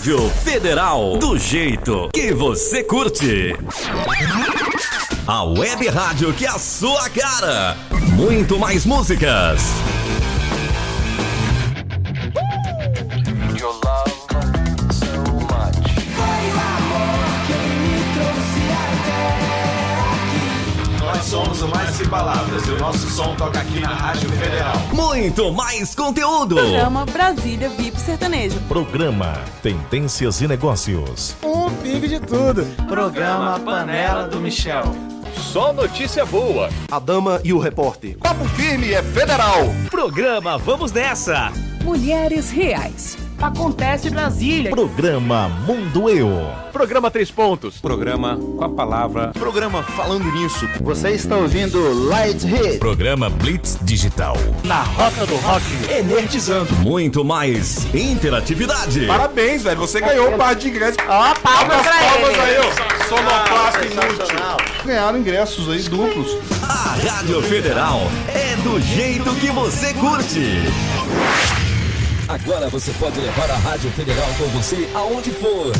Rádio Federal, do jeito que você curte. A web rádio que é a sua cara. Muito mais músicas. Somos o Mais Que Palavras e o nosso som toca aqui na Rádio Federal. Muito mais conteúdo. Programa Brasília VIP Sertanejo. Programa Tendências e Negócios. Um pingo de tudo. Programa Panela do Michel. Só notícia boa. A Dama e o Repórter. Papo Firme é Federal. Programa Vamos Nessa. Mulheres Reais. Acontece Brasília. Programa Mundo Eu. Programa 3 Pontos. Programa Com a Palavra. Programa Falando Nisso. Você está ouvindo Light Hit. Programa Blitz Digital. Na Rota do Rock. Energizando. Muito mais interatividade. Parabéns, velho. Você ganhou um par de ingressos. Ó, palmas pra Palmas ele. aí, ó. Sonoplasta inútil. Ganharam ingressos aí duplos. A Rádio Federal é do jeito que você curte. Agora você pode levar a Rádio Federal com você aonde for.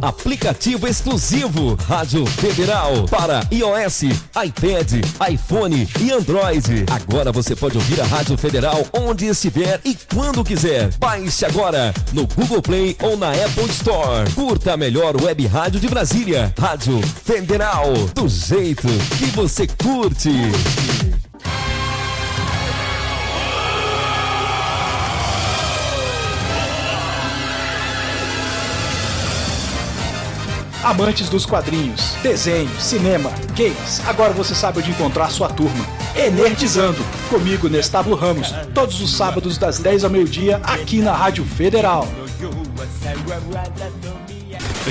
Aplicativo exclusivo Rádio Federal para iOS, iPad, iPhone e Android. Agora você pode ouvir a Rádio Federal onde estiver e quando quiser. Baixe agora no Google Play ou na Apple Store. Curta a melhor web rádio de Brasília. Rádio Federal, do jeito que você curte. Amantes dos quadrinhos, desenho, cinema, games, agora você sabe onde encontrar sua turma. Energizando, comigo, Nestábulo Ramos, todos os sábados das 10 ao meio-dia, aqui na Rádio Federal.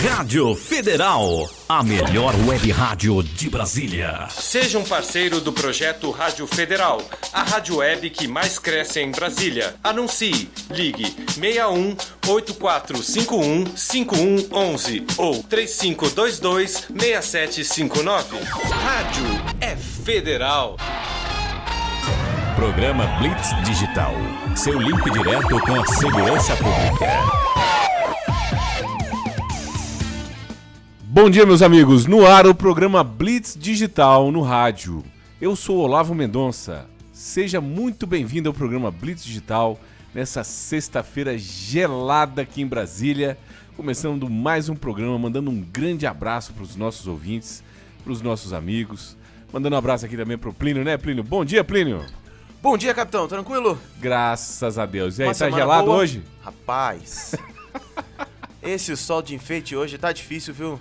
Rádio Federal, a melhor web rádio de Brasília. Seja um parceiro do projeto Rádio Federal, a rádio web que mais cresce em Brasília. Anuncie, ligue 61 8451 5111 ou 3522 6759. Rádio é Federal. Programa Blitz Digital, seu link direto com a segurança pública. Bom dia, meus amigos. No ar o programa Blitz Digital no rádio. Eu sou Olavo Mendonça. Seja muito bem-vindo ao programa Blitz Digital nessa sexta-feira gelada aqui em Brasília. Começando mais um programa, mandando um grande abraço para os nossos ouvintes, para os nossos amigos. Mandando um abraço aqui também para o Plínio, né, Plínio? Bom dia, Plínio. Bom dia, capitão. Tranquilo? Graças a Deus. E aí, Uma tá semana gelado boa? hoje? Rapaz, esse sol de enfeite hoje tá difícil, viu?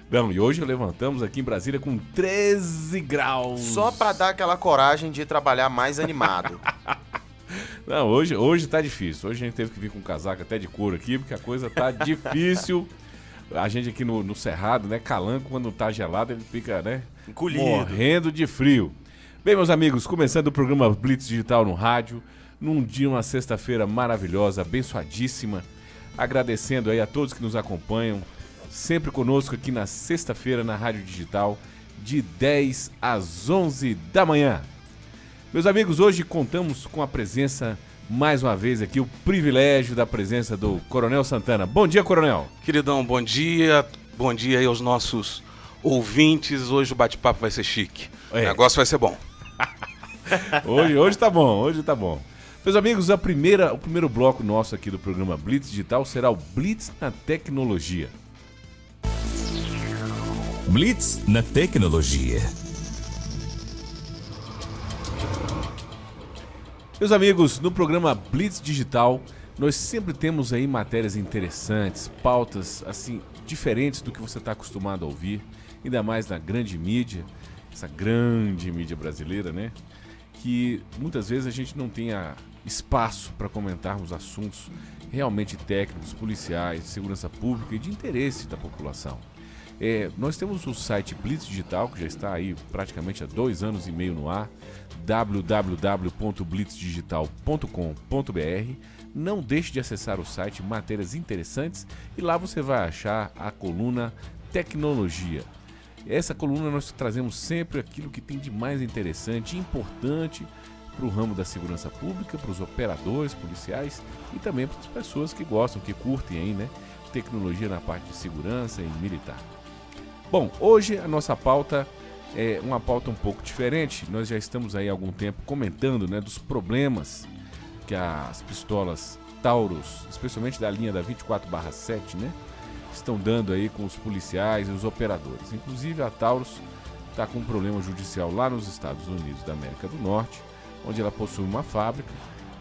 Não, e hoje levantamos aqui em Brasília com 13 graus. Só pra dar aquela coragem de trabalhar mais animado. Não, hoje tá difícil. Hoje a gente teve que vir com um casaco até de couro aqui, porque a coisa tá difícil. A gente aqui no Cerrado, né, calanco, quando tá gelado, ele fica, né, Encolhido. morrendo de frio. Bem, meus amigos, começando o programa Blitz Digital no rádio, num dia, uma sexta-feira maravilhosa, abençoadíssima. Agradecendo aí a todos que nos acompanham, sempre conosco aqui na sexta-feira na Rádio Digital, de 10 às 11 da manhã. Meus amigos, hoje contamos com a presença, mais uma vez aqui, o privilégio da presença do Coronel Santana. Bom dia, Coronel. Queridão, bom dia aí aos nossos ouvintes. Hoje o bate-papo vai ser chique, o negócio vai ser bom. Hoje tá bom. Meus amigos, o primeiro bloco nosso aqui do programa Blitz Digital será o Blitz na Tecnologia. Blitz na Tecnologia. Meus amigos, no programa Blitz Digital, nós sempre temos aí matérias interessantes, pautas assim diferentes do que você está acostumado a ouvir, ainda mais na grande mídia, essa grande mídia brasileira, né? Que muitas vezes a gente não tem espaço para comentarmos assuntos realmente técnicos, policiais, de segurança pública e de interesse da população. Nós temos o site Blitz Digital, que já está aí praticamente há 2 anos e meio no ar, www.blitzdigital.com.br. Não deixe de acessar o site, matérias interessantes, e lá você vai achar a coluna Tecnologia. Essa coluna nós trazemos sempre aquilo que tem de mais interessante e importante para o ramo da segurança pública, para os operadores policiais e também para as pessoas que gostam, que curtem aí, né? tecnologia na parte de segurança e militar. Bom, hoje a nossa pauta é uma pauta um pouco diferente. Nós já estamos aí há algum tempo comentando, né, dos problemas que as pistolas Taurus, especialmente da linha da 24/7, né, estão dando aí com os policiais e os operadores. Inclusive a Taurus está com um problema judicial lá nos Estados Unidos da América do Norte, onde ela possui uma fábrica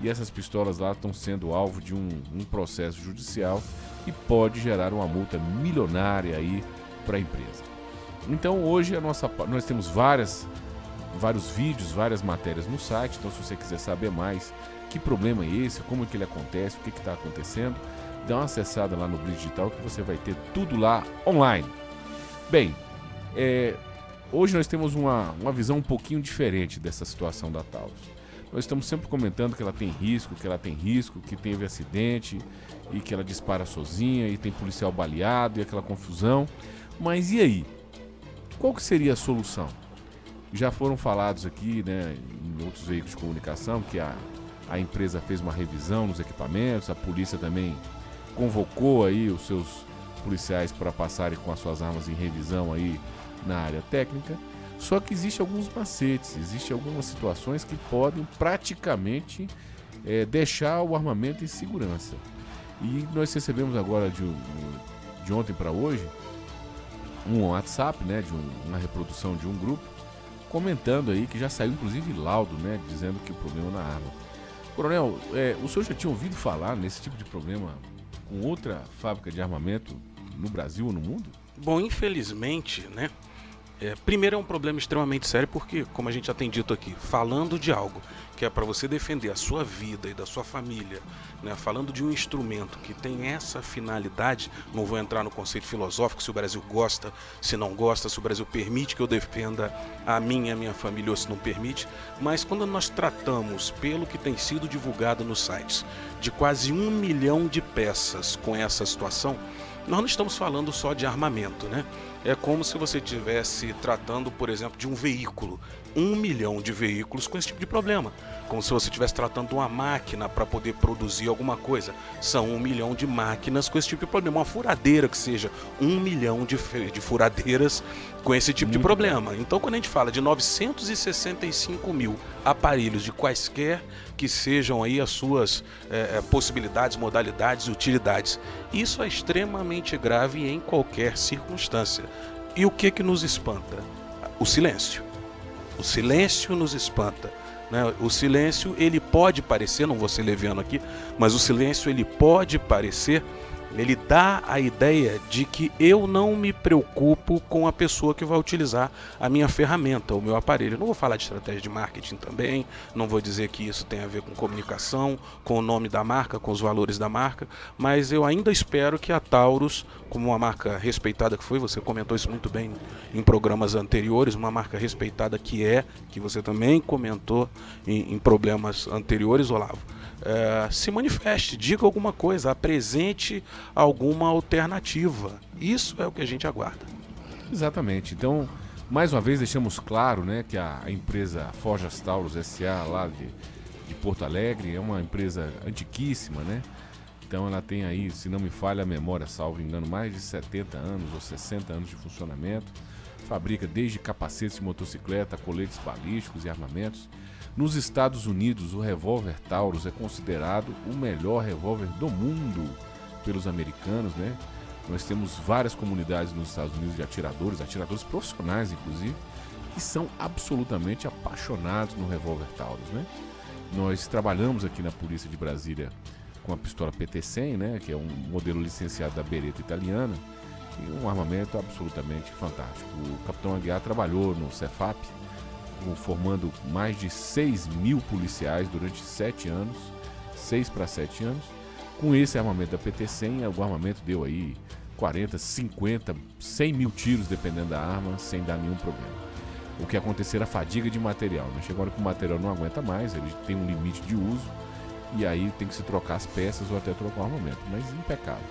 e essas pistolas lá estão sendo alvo de um processo judicial que pode gerar uma multa milionária aí para a empresa. Então hoje nós temos vários vídeos, várias matérias no site, então se você quiser saber mais que problema é esse, como é que ele acontece, o que está acontecendo, dá uma acessada lá no Blitz Digital que você vai ter tudo lá online. Bem, hoje nós temos uma visão um pouquinho diferente dessa situação da Taurus. Nós estamos sempre comentando que ela tem risco, que teve acidente e que ela dispara sozinha e tem policial baleado e aquela confusão. Mas e aí? Qual que seria a solução? Já foram falados aqui, né, em outros veículos de comunicação que a empresa fez uma revisão nos equipamentos, a polícia também convocou aí os seus policiais para passarem com as suas armas em revisão aí na área técnica. Só que existem alguns macetes, existem algumas situações que podem praticamente deixar o armamento em segurança. E nós recebemos agora de ontem para hoje um WhatsApp, né, de uma reprodução de um grupo, comentando aí que já saiu inclusive laudo, né, dizendo que o problema na arma. Coronel, o senhor já tinha ouvido falar nesse tipo de problema com outra fábrica de armamento no Brasil ou no mundo? Bom, infelizmente, né? Primeiro é um problema extremamente sério porque, como a gente já tem dito aqui, falando de algo que é para você defender a sua vida e da sua família, né, falando de um instrumento que tem essa finalidade, não vou entrar no conceito filosófico se o Brasil gosta, se não gosta, se o Brasil permite que eu defenda a minha família ou se não permite, mas quando nós tratamos, pelo que tem sido divulgado nos sites, de quase 1 milhão de peças com essa situação, nós não estamos falando só de armamento, né? É como se você estivesse tratando, por exemplo, de um veículo. 1 milhão de veículos com esse tipo de problema. Como se você estivesse tratando de uma máquina para poder produzir alguma coisa. São 1 milhão de máquinas com esse tipo de problema. Uma furadeira que seja 1 milhão de furadeiras com esse tipo de problema. Então, quando a gente fala de 965 mil aparelhos de quaisquer que sejam aí as suas possibilidades, modalidades e utilidades, isso é extremamente grave em qualquer circunstância. E o que nos espanta? O silêncio. O silêncio nos espanta, né? O silêncio, ele pode parecer, não vou ser leviano aqui, mas o silêncio, ele pode parecer, ele dá a ideia de que eu não me preocupo com a pessoa que vai utilizar a minha ferramenta, o meu aparelho. Não vou falar de estratégia de marketing também, não vou dizer que isso tem a ver com comunicação, com o nome da marca, com os valores da marca, mas eu ainda espero que a Taurus, como uma marca respeitada que foi, você comentou isso muito bem em programas anteriores, uma marca respeitada que você também comentou em problemas anteriores, Olavo, se manifeste, diga alguma coisa, apresente alguma alternativa. Isso é o que a gente aguarda. Exatamente. Então, mais uma vez deixamos claro, né, que a empresa Forjas Taurus S.A. lá de Porto Alegre é uma empresa antiquíssima, né? Então ela tem aí, se não me falha a memória, salvo engano, mais de 70 anos ou 60 anos de funcionamento. Fabrica desde capacetes de motocicleta, coletes balísticos e armamentos. Nos Estados Unidos, o revólver Taurus é considerado o melhor revólver do mundo pelos americanos, né? Nós temos várias comunidades nos Estados Unidos de atiradores profissionais inclusive, que são absolutamente apaixonados no revólver Taurus, né? Nós trabalhamos aqui na Polícia de Brasília com a pistola PT-100, né? Que é um modelo licenciado da Beretta italiana e um armamento absolutamente fantástico. O capitão Aguiar trabalhou no Cefap, formando mais de 6 mil policiais durante 7 anos, 6 para 7 anos. Com esse armamento da PT-100, o armamento deu aí 40, 50, 100 mil tiros, dependendo da arma, sem dar nenhum problema. O que acontecer era fadiga de material, né? Chega a hora que o material não aguenta mais, ele tem um limite de uso, e aí tem que se trocar as peças ou até trocar o armamento, mas impecável.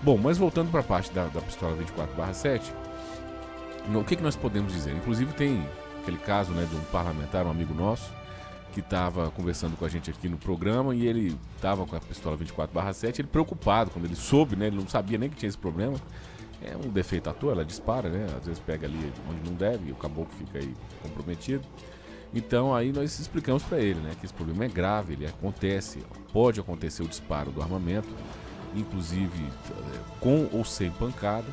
Bom, mas voltando para a parte da pistola 24/7, o que nós podemos dizer? Inclusive tem aquele caso, né, de um parlamentar, um amigo nosso, que estava conversando com a gente aqui no programa, e ele estava com a pistola 24/7, ele preocupado quando ele soube, né? Ele não sabia nem que tinha esse problema. É um defeito à toa, ela dispara, né? Às vezes pega ali onde não deve e o caboclo fica aí comprometido. Então aí nós explicamos para ele, né, que esse problema é grave, ele acontece, pode acontecer o disparo do armamento, inclusive com ou sem pancada,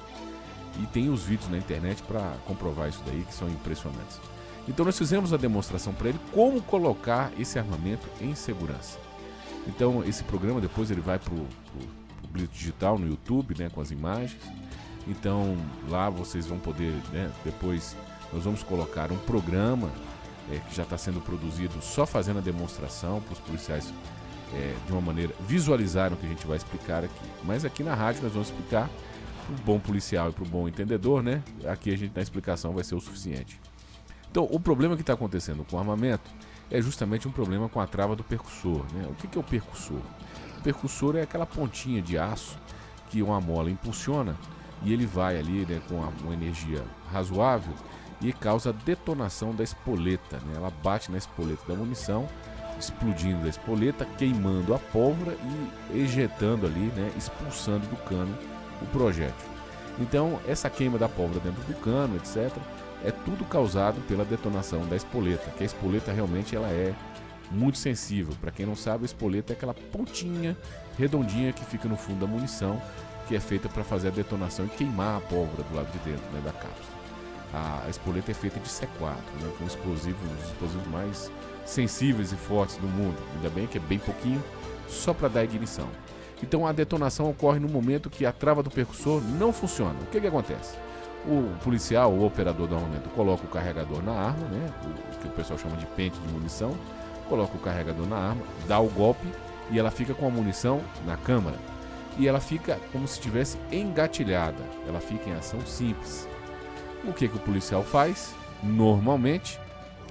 e tem os vídeos na internet para comprovar isso daí, que são impressionantes. Então nós fizemos a demonstração para ele como colocar esse armamento em segurança. Então esse programa depois ele vai pro Blitz Digital no YouTube, né, com as imagens. Então lá vocês vão poder, né, depois nós vamos colocar um programa que já está sendo produzido só fazendo a demonstração para os policiais de uma maneira visualizarem o que a gente vai explicar aqui. Mas aqui na rádio nós vamos explicar para o bom policial e para o bom entendedor, né? Aqui a gente na explicação vai ser o suficiente. Então o problema que está acontecendo com o armamento é justamente um problema com a trava do percussor, né? O que é o percussor? O percussor é aquela pontinha de aço que uma mola impulsiona e ele vai ali, né, com uma energia razoável e causa a detonação da espoleta, né? Ela bate na espoleta da munição, explodindo a espoleta, queimando a pólvora e ejetando ali, né, expulsando do cano o projétil. Então essa queima da pólvora dentro do cano, etc., é tudo causado pela detonação da espoleta, que a espoleta realmente ela é muito sensível. Para quem não sabe, a espoleta é aquela pontinha redondinha que fica no fundo da munição, que é feita para fazer a detonação e queimar a pólvora do lado de dentro, né, da cápsula. A espoleta é feita de C4, né, que é um dos explosivos mais sensíveis e fortes do mundo. Ainda bem que é bem pouquinho, só para dar ignição. Então a detonação ocorre no momento que a trava do percussor não funciona. O que acontece? O policial, o operador do armamento, coloca o carregador na arma, né, o que o pessoal chama de pente de munição, coloca o carregador na arma, dá o golpe e ela fica com a munição na câmara. E ela fica como se estivesse engatilhada, ela fica em ação simples. O que o policial faz? Normalmente,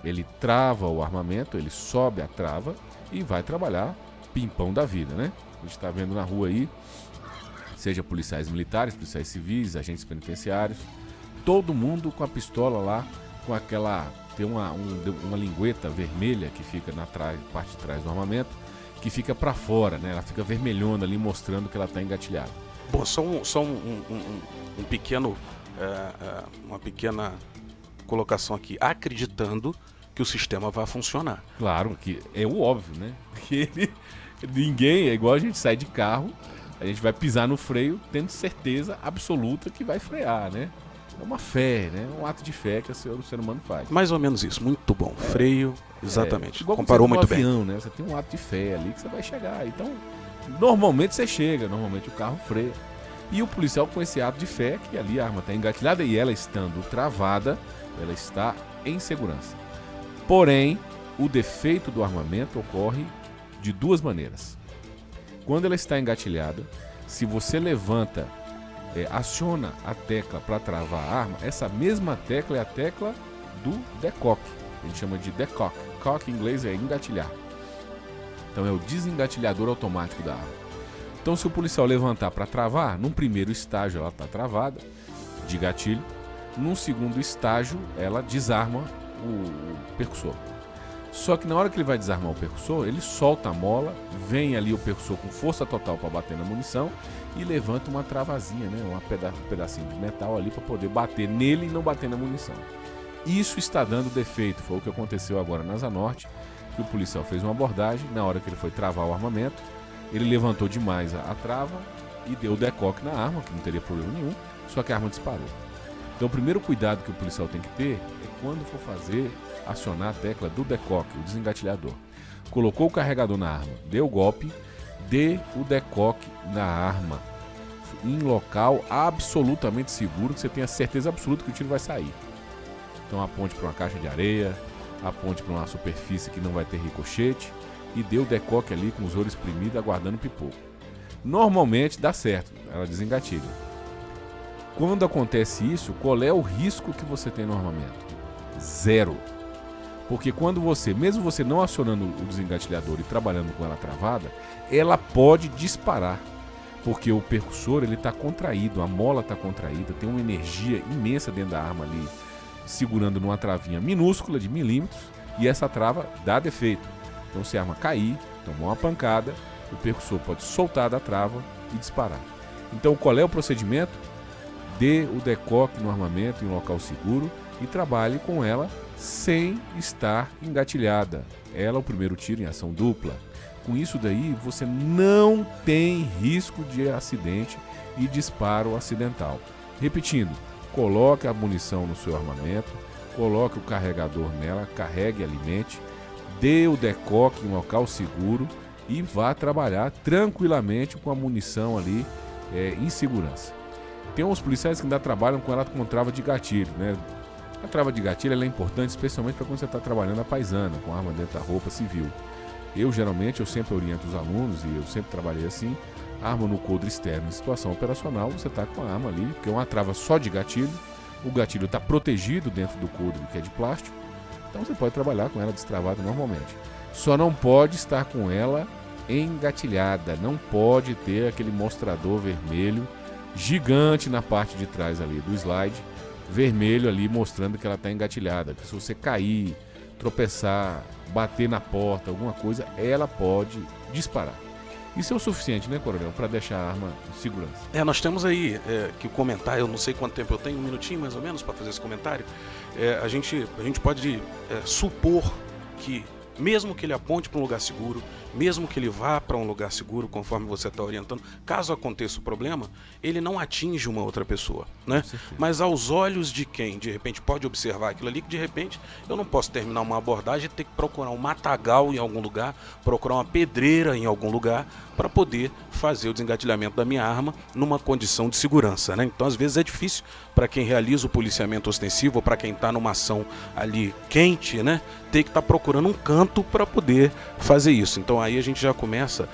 ele trava o armamento, ele sobe a trava e vai trabalhar pimpão da vida, né? A gente está vendo na rua aí, seja policiais militares, policiais civis, agentes penitenciários, todo mundo com a pistola lá, com aquela... Tem uma lingueta vermelha que fica na parte de trás do armamento, que fica para fora, né? Ela fica vermelhona ali, mostrando que ela está engatilhada. Bom, só um pequeno... uma pequena colocação aqui, acreditando que o sistema vai funcionar. Claro, que é o óbvio, né? Que ninguém, é igual a gente sai de carro, a gente vai pisar no freio tendo certeza absoluta que vai frear, né? É uma fé, né? Um ato de fé que o ser humano faz. Mais ou menos isso, muito bom. Freio, exatamente. Igual comparou muito bem. Avião, né? Você tem um ato de fé ali que você vai chegar. Então, normalmente você chega, normalmente o carro freia. E o policial com esse ato de fé, que ali a arma está engatilhada e ela estando travada, ela está em segurança. Porém, o defeito do armamento ocorre de duas maneiras. Quando ela está engatilhada, se você levanta, aciona a tecla para travar a arma, essa mesma tecla é a tecla do decock. A gente chama de decock. Cock em inglês é engatilhar. Então é o desengatilhador automático da arma. Então se o policial levantar para travar, num primeiro estágio ela está travada, de gatilho. Num segundo estágio ela desarma o percussor. Só que na hora que ele vai desarmar o percussor, ele solta a mola, vem ali o percussor com força total para bater na munição e levanta uma travazinha, né? Um pedacinho de metal ali para poder bater nele e não bater na munição. Isso está dando defeito, foi o que aconteceu agora na Asa Norte, que o policial fez uma abordagem, na hora que ele foi travar o armamento, ele levantou demais a trava e deu decock na arma, que não teria problema nenhum, só que a arma disparou. Então o primeiro cuidado que o policial tem que ter é quando for acionar a tecla do decock, o desengatilhador. Colocou o carregador na arma, deu o golpe, dê o decock na arma em local absolutamente seguro, que você tenha certeza absoluta que o tiro vai sair. Então aponte para uma caixa de areia, aponte para uma superfície que não vai ter ricochete e dê o decock ali com os olhos espremidos aguardando o pipoco. Normalmente dá certo, ela desengatilha. Quando acontece isso, qual é o risco que você tem no armamento? Zero. Porque quando você, mesmo você não acionando o desengatilhador e trabalhando com ela travada, ela pode disparar. Porque o percussor está contraído, a mola está contraída, tem uma energia imensa dentro da arma ali, segurando numa travinha minúscula de milímetros, e essa trava dá defeito. Então, se a arma cair, tomar uma pancada, o percussor pode soltar da trava e disparar. Então, qual é o procedimento? Dê o decoque no armamento em um local seguro e trabalhe com ela sem estar engatilhada. Ela, o primeiro tiro em ação dupla. Com isso daí, você não tem risco de acidente e disparo acidental. Repetindo, coloque a munição no seu armamento, coloque o carregador nela, carregue, alimente, dê o decoque em um local seguro e vá trabalhar tranquilamente com a munição ali em segurança. Tem uns policiais que ainda trabalham com ela com trava de gatilho, né? A trava de gatilho ela é importante especialmente para quando você está trabalhando a paisana, com arma dentro da roupa civil. Eu sempre oriento os alunos, e eu sempre trabalhei assim, arma no coldre externo em situação operacional, você está com a arma ali, que é uma trava só de gatilho, o gatilho está protegido dentro do coldre que é de plástico, então você pode trabalhar com ela destravada normalmente. Só não pode estar com ela engatilhada, não pode ter aquele mostrador vermelho gigante na parte de trás ali do slide, vermelho ali mostrando que ela está engatilhada, que se você cair, tropeçar, bater na porta, alguma coisa, ela pode disparar. Isso é o suficiente, né, Coronel, para deixar a arma em segurança? Nós temos aí que comentar, eu não sei quanto tempo eu tenho, um minutinho mais ou menos para fazer esse comentário. A gente pode supor que, mesmo que ele aponte para um lugar seguro, mesmo que ele vá para um lugar seguro, conforme você está orientando, caso aconteça o problema, ele não atinge uma outra pessoa, né? Mas aos olhos de quem, de repente, pode observar aquilo ali, que de repente eu não posso terminar uma abordagem e ter que procurar um matagal em algum lugar, procurar uma pedreira em algum lugar, para poder fazer o desengatilhamento da minha arma numa condição de segurança, né? Então, às vezes é difícil para quem realiza o policiamento ostensivo, ou para quem está numa ação ali quente, né? Ter que estar procurando um canto para poder fazer isso. Então, aí a gente já começa,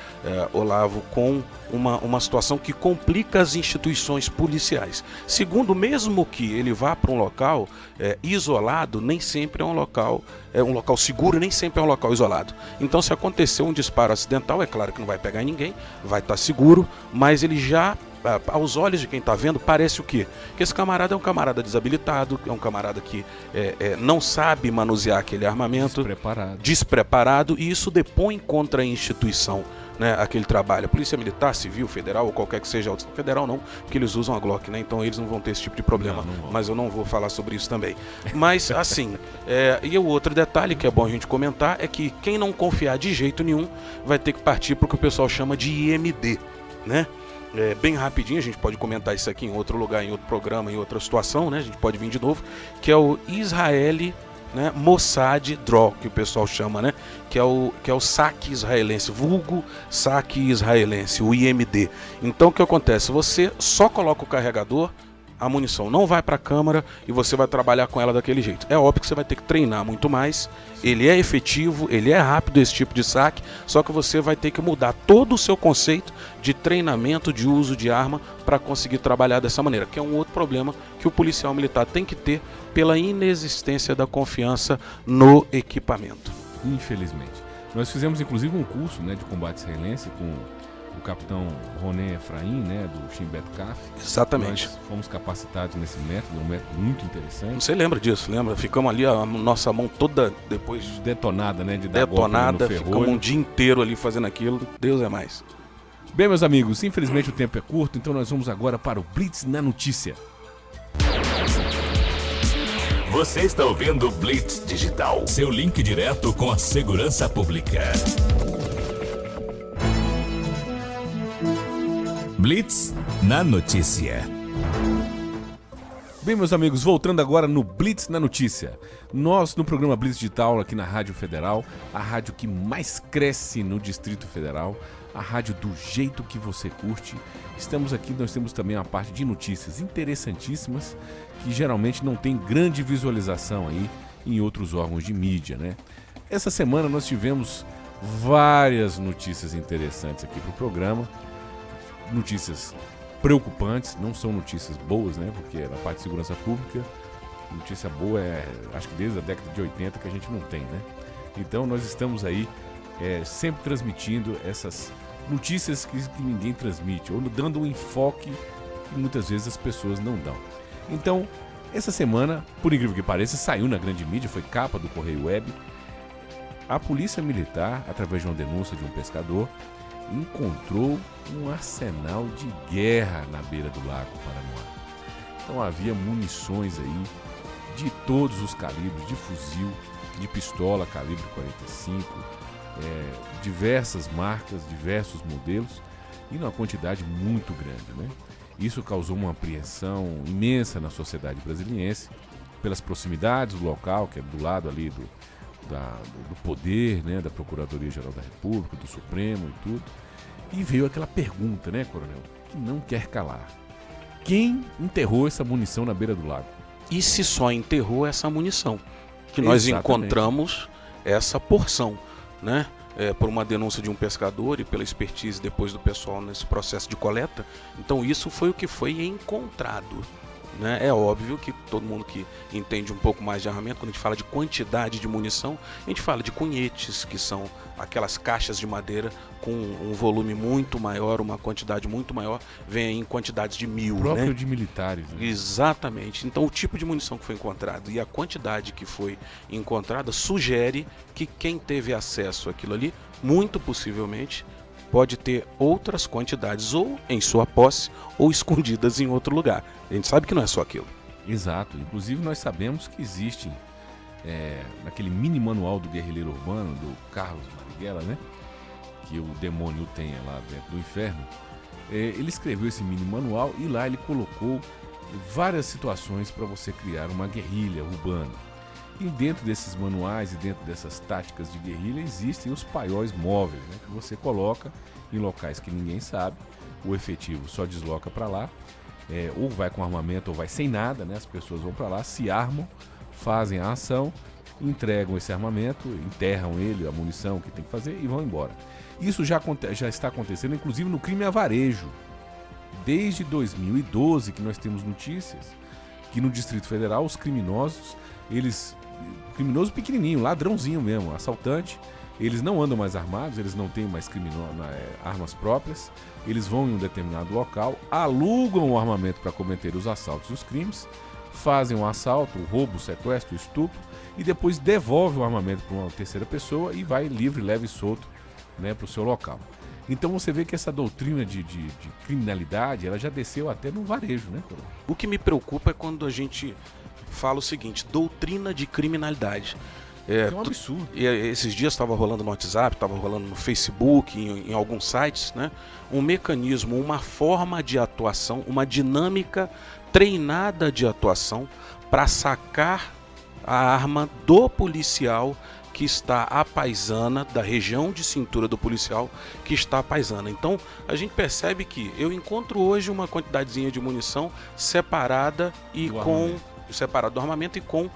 Olavo, com uma situação que complica as instituições policiais. Segundo, mesmo que ele vá para um local isolado, nem sempre é um local seguro, nem sempre é um local isolado. Então, se acontecer um disparo acidental, é claro que não vai pegar ninguém, vai estar seguro, mas ele já, aos olhos de quem está vendo, parece o quê? Que esse camarada é um camarada desabilitado, é um camarada que não sabe manusear aquele armamento, despreparado, e isso depõe contra a instituição, né, aquele trabalho. A Polícia Militar, Civil, Federal, ou qualquer que seja, federal não, porque eles usam a Glock, né, então eles não vão ter esse tipo de problema, mas eu não vou falar sobre isso também. Mas, assim, e o outro detalhe que é bom a gente comentar é que quem não confiar de jeito nenhum vai ter que partir para o que o pessoal chama de IMD, né? Bem rapidinho, a gente pode comentar isso aqui em outro lugar, em outro programa, em outra situação, né? A gente pode vir de novo, que é o Israeli, né, Mossad Draw, que o pessoal chama, né? Que é o saque israelense, vulgo saque israelense, o IMD. Então o que acontece? Você só coloca o carregador, a munição não vai para a câmara e você vai trabalhar com ela daquele jeito. É óbvio que você vai ter que treinar muito mais, ele é efetivo, ele é rápido esse tipo de saque, só que você vai ter que mudar todo o seu conceito de treinamento, de uso de arma para conseguir trabalhar dessa maneira, que é um outro problema que o policial militar tem que ter pela inexistência da confiança no equipamento. Infelizmente. Nós fizemos inclusive um curso, né, de combate israelense com o capitão Ronen Efraim, né, do Shin Bet Kaf. Exatamente. Nós fomos capacitados nesse método, um método muito interessante. Você lembra disso, lembra? Ficamos ali, a nossa mão toda depois... detonada, né? Detonada, ficamos um dia inteiro ali fazendo aquilo. Deus é mais. Bem, meus amigos, infelizmente o tempo é curto, então nós vamos agora para o Blitz na Notícia. Você está ouvindo Blitz Digital, seu link direto com a segurança pública. Blitz na Notícia. Bem, meus amigos, voltando agora no Blitz na Notícia. Nós, no programa Blitz Digital, aqui na Rádio Federal, a rádio que mais cresce no Distrito Federal, a rádio do jeito que você curte. Estamos aqui, nós temos também uma parte de notícias interessantíssimas, que geralmente não tem grande visualização aí em outros órgãos de mídia, né? Essa semana nós tivemos várias notícias interessantes aqui para o programa. Notícias preocupantes, não são notícias boas, né? Porque na parte de segurança pública, notícia boa acho que desde a década de 80 que a gente não tem, né? Então nós estamos aí sempre transmitindo essas notícias que ninguém transmite, ou dando um enfoque que muitas vezes as pessoas não dão. Então, essa semana, por incrível que pareça, saiu na grande mídia, foi capa do Correio Web, A polícia militar, através de uma denúncia de um pescador, encontrou um arsenal de guerra na beira do Lago Paranoá. Então havia munições aí de todos os calibres, de fuzil, de pistola calibre 45, diversas marcas, diversos modelos e numa quantidade muito grande, né? Isso causou uma apreensão imensa na sociedade brasiliense pelas proximidades do local, que é do lado ali do poder, né, da Procuradoria-Geral da República, do Supremo e tudo. E veio aquela pergunta, né, coronel, que não quer calar. Quem enterrou essa munição na beira do lago? E se só enterrou essa munição? Que nós encontramos essa porção, né? Por uma denúncia de um pescador e pela expertise depois do pessoal nesse processo de coleta. Então isso foi o que foi encontrado, né? É óbvio que todo mundo que entende um pouco mais de armamento, quando a gente fala de quantidade de munição, a gente fala de cunhetes, que são aquelas caixas de madeira com um volume muito maior, uma quantidade muito maior, vem em quantidades de 1000, próprio, né? de militares, né? Exatamente. Então o tipo de munição que foi encontrado e a quantidade que foi encontrada sugere que quem teve acesso àquilo ali, muito possivelmente, pode ter outras quantidades ou em sua posse ou escondidas em outro lugar. A gente sabe que não é só aquilo. Exato. Inclusive nós sabemos que existem, naquele mini manual do guerrilheiro urbano, do Carlos Marighella, né? Que o demônio tenha lá dentro do inferno. Ele escreveu esse mini manual e lá ele colocou várias situações para você criar uma guerrilha urbana. E dentro desses manuais e dentro dessas táticas de guerrilha existem os paióis móveis, né, que você coloca em locais que ninguém sabe, o efetivo só desloca para lá, ou vai com armamento ou vai sem nada, né, as pessoas vão para lá, se armam, fazem a ação, entregam esse armamento, enterram ele, a munição que tem que fazer e vão embora. Isso já está acontecendo, inclusive no crime a varejo. Desde 2012 que nós temos notícias que no Distrito Federal os criminosos, criminoso pequenininho, ladrãozinho mesmo, assaltante, eles não andam mais armados, eles não têm mais armas próprias, eles vão em um determinado local, alugam o armamento para cometer os assaltos e os crimes, fazem um assalto, o roubo, o sequestro, o estupro e depois devolve o armamento para uma terceira pessoa e vai livre, leve e solto, né, para o seu local. Então você vê que essa doutrina de criminalidade, ela já desceu até no varejo, né? O que me preocupa é quando a gente fala o seguinte, doutrina de criminalidade. É um absurdo. Esses dias estava rolando no WhatsApp, estava rolando no Facebook, em alguns sites, né? Um mecanismo, uma forma de atuação, uma dinâmica treinada de atuação para sacar a arma do policial que está à paisana, da região de cintura do policial que está à paisana. Então a gente percebe que eu encontro hoje uma quantidadezinha de munição separada e separado do armamento e com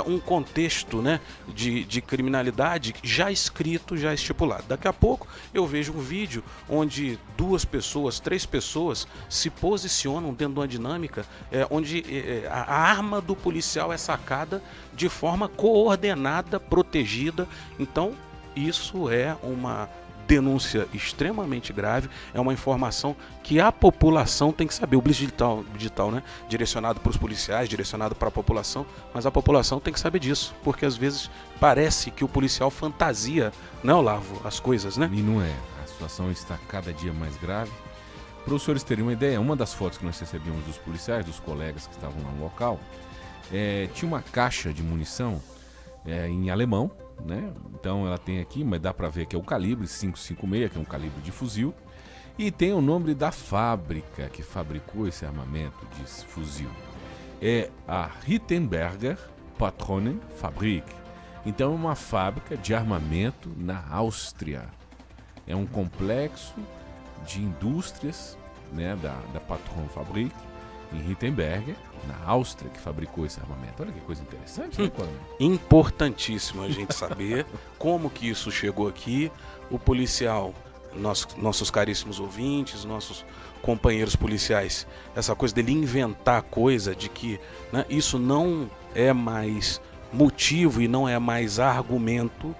um contexto, né, de criminalidade já escrito, já estipulado. Daqui a pouco eu vejo um vídeo onde 2 pessoas, 3 pessoas se posicionam dentro de uma dinâmica onde a arma do policial é sacada de forma coordenada, protegida. Então isso é uma denúncia extremamente grave, é uma informação que a população tem que saber. O Blitz digital, né, direcionado para os policiais, direcionado para a população, mas a população tem que saber disso, porque às vezes parece que o policial fantasia, né, Olavo, as coisas, né? E não é. A situação está cada dia mais grave. Para os senhores terem uma ideia, uma das fotos que nós recebemos dos policiais, dos colegas que estavam lá no local, tinha uma caixa de munição em alemão, né? Então ela tem aqui, mas dá para ver que é o calibre 5.56, que é um calibre de fuzil, e tem o nome da fábrica que fabricou esse armamento de fuzil. É a Rittenberger Patronenfabrik. Então é uma fábrica de armamento na Áustria. É um complexo de indústrias, né, da Patronenfabrik em Rittenberger, na Áustria, que fabricou esse armamento. Olha que coisa interessante, né, Coronel? Importantíssimo a gente saber como que isso chegou aqui. O policial, nossos caríssimos ouvintes, nossos companheiros policiais, essa coisa dele inventar coisa de que, né, isso não é mais motivo e não é mais argumento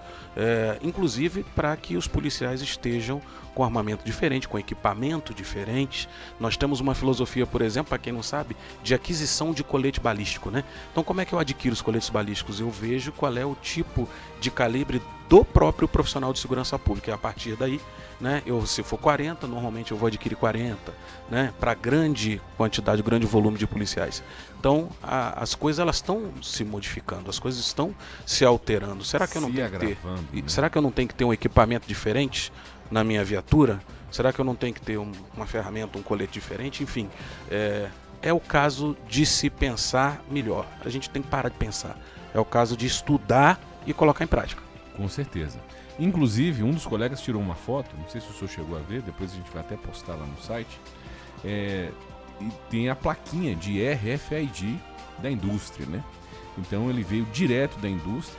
inclusive para que os policiais estejam com armamento diferente, com equipamento diferente. Nós temos uma filosofia, por exemplo, para quem não sabe, de aquisição de colete balístico, né? Então, como é que eu adquiro os coletes balísticos? Eu vejo qual é o tipo de calibre do próprio profissional de segurança pública, e a partir daí, né, se for 40, normalmente eu vou adquirir 40, né, para grande quantidade, grande volume de policiais. Então, as coisas elas estão se modificando, as coisas estão se alterando. Será que eu não tenho que ter, será que eu não tenho que ter um equipamento diferente na minha viatura? Será que eu não tenho que ter uma ferramenta, um colete diferente? Enfim, é o caso de se pensar melhor. A gente tem que parar de pensar. É o caso de estudar e colocar em prática. Com certeza. Inclusive, um dos colegas tirou uma foto, não sei se o senhor chegou a ver, depois a gente vai até postar lá no site, e tem a plaquinha de RFID da indústria, né? Então ele veio direto da indústria,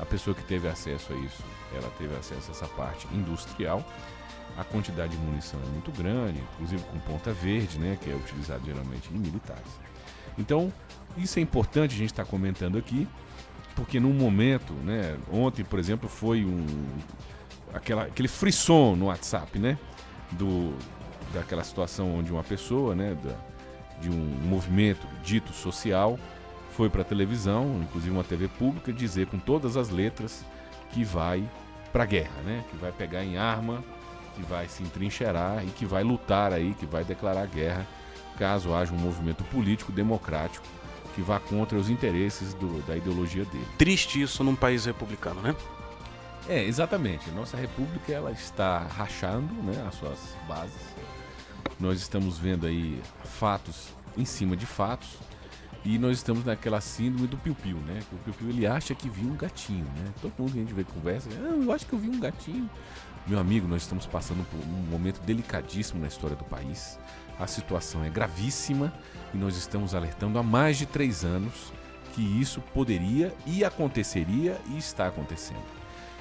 a pessoa que teve acesso a isso, ela teve acesso a essa parte industrial, a quantidade de munição é muito grande, inclusive com ponta verde, né, que é utilizado geralmente em militares. Então, isso é importante a gente estar comentando aqui, porque num momento, né, ontem, por exemplo, foi aquele frisson no WhatsApp, né, daquela situação onde uma pessoa, né, de um movimento dito social, foi para a televisão, inclusive uma TV pública, dizer com todas as letras que vai para a guerra, né, que vai pegar em arma, que vai se entrincheirar e que vai lutar aí, que vai declarar guerra caso haja um movimento político democrático que vá contra os interesses da ideologia dele. Triste isso num país republicano, né? Exatamente. Nossa república ela está rachando, né, as suas bases. Nós estamos vendo aí fatos em cima de fatos e nós estamos naquela síndrome do piu-piu, né? O piu-piu ele acha que viu um gatinho, né? Todo mundo que a gente vê conversa, eu acho que eu vi um gatinho. Meu amigo, nós estamos passando por um momento delicadíssimo na história do país. A situação é gravíssima e nós estamos alertando há mais de 3 anos que isso poderia e aconteceria e está acontecendo.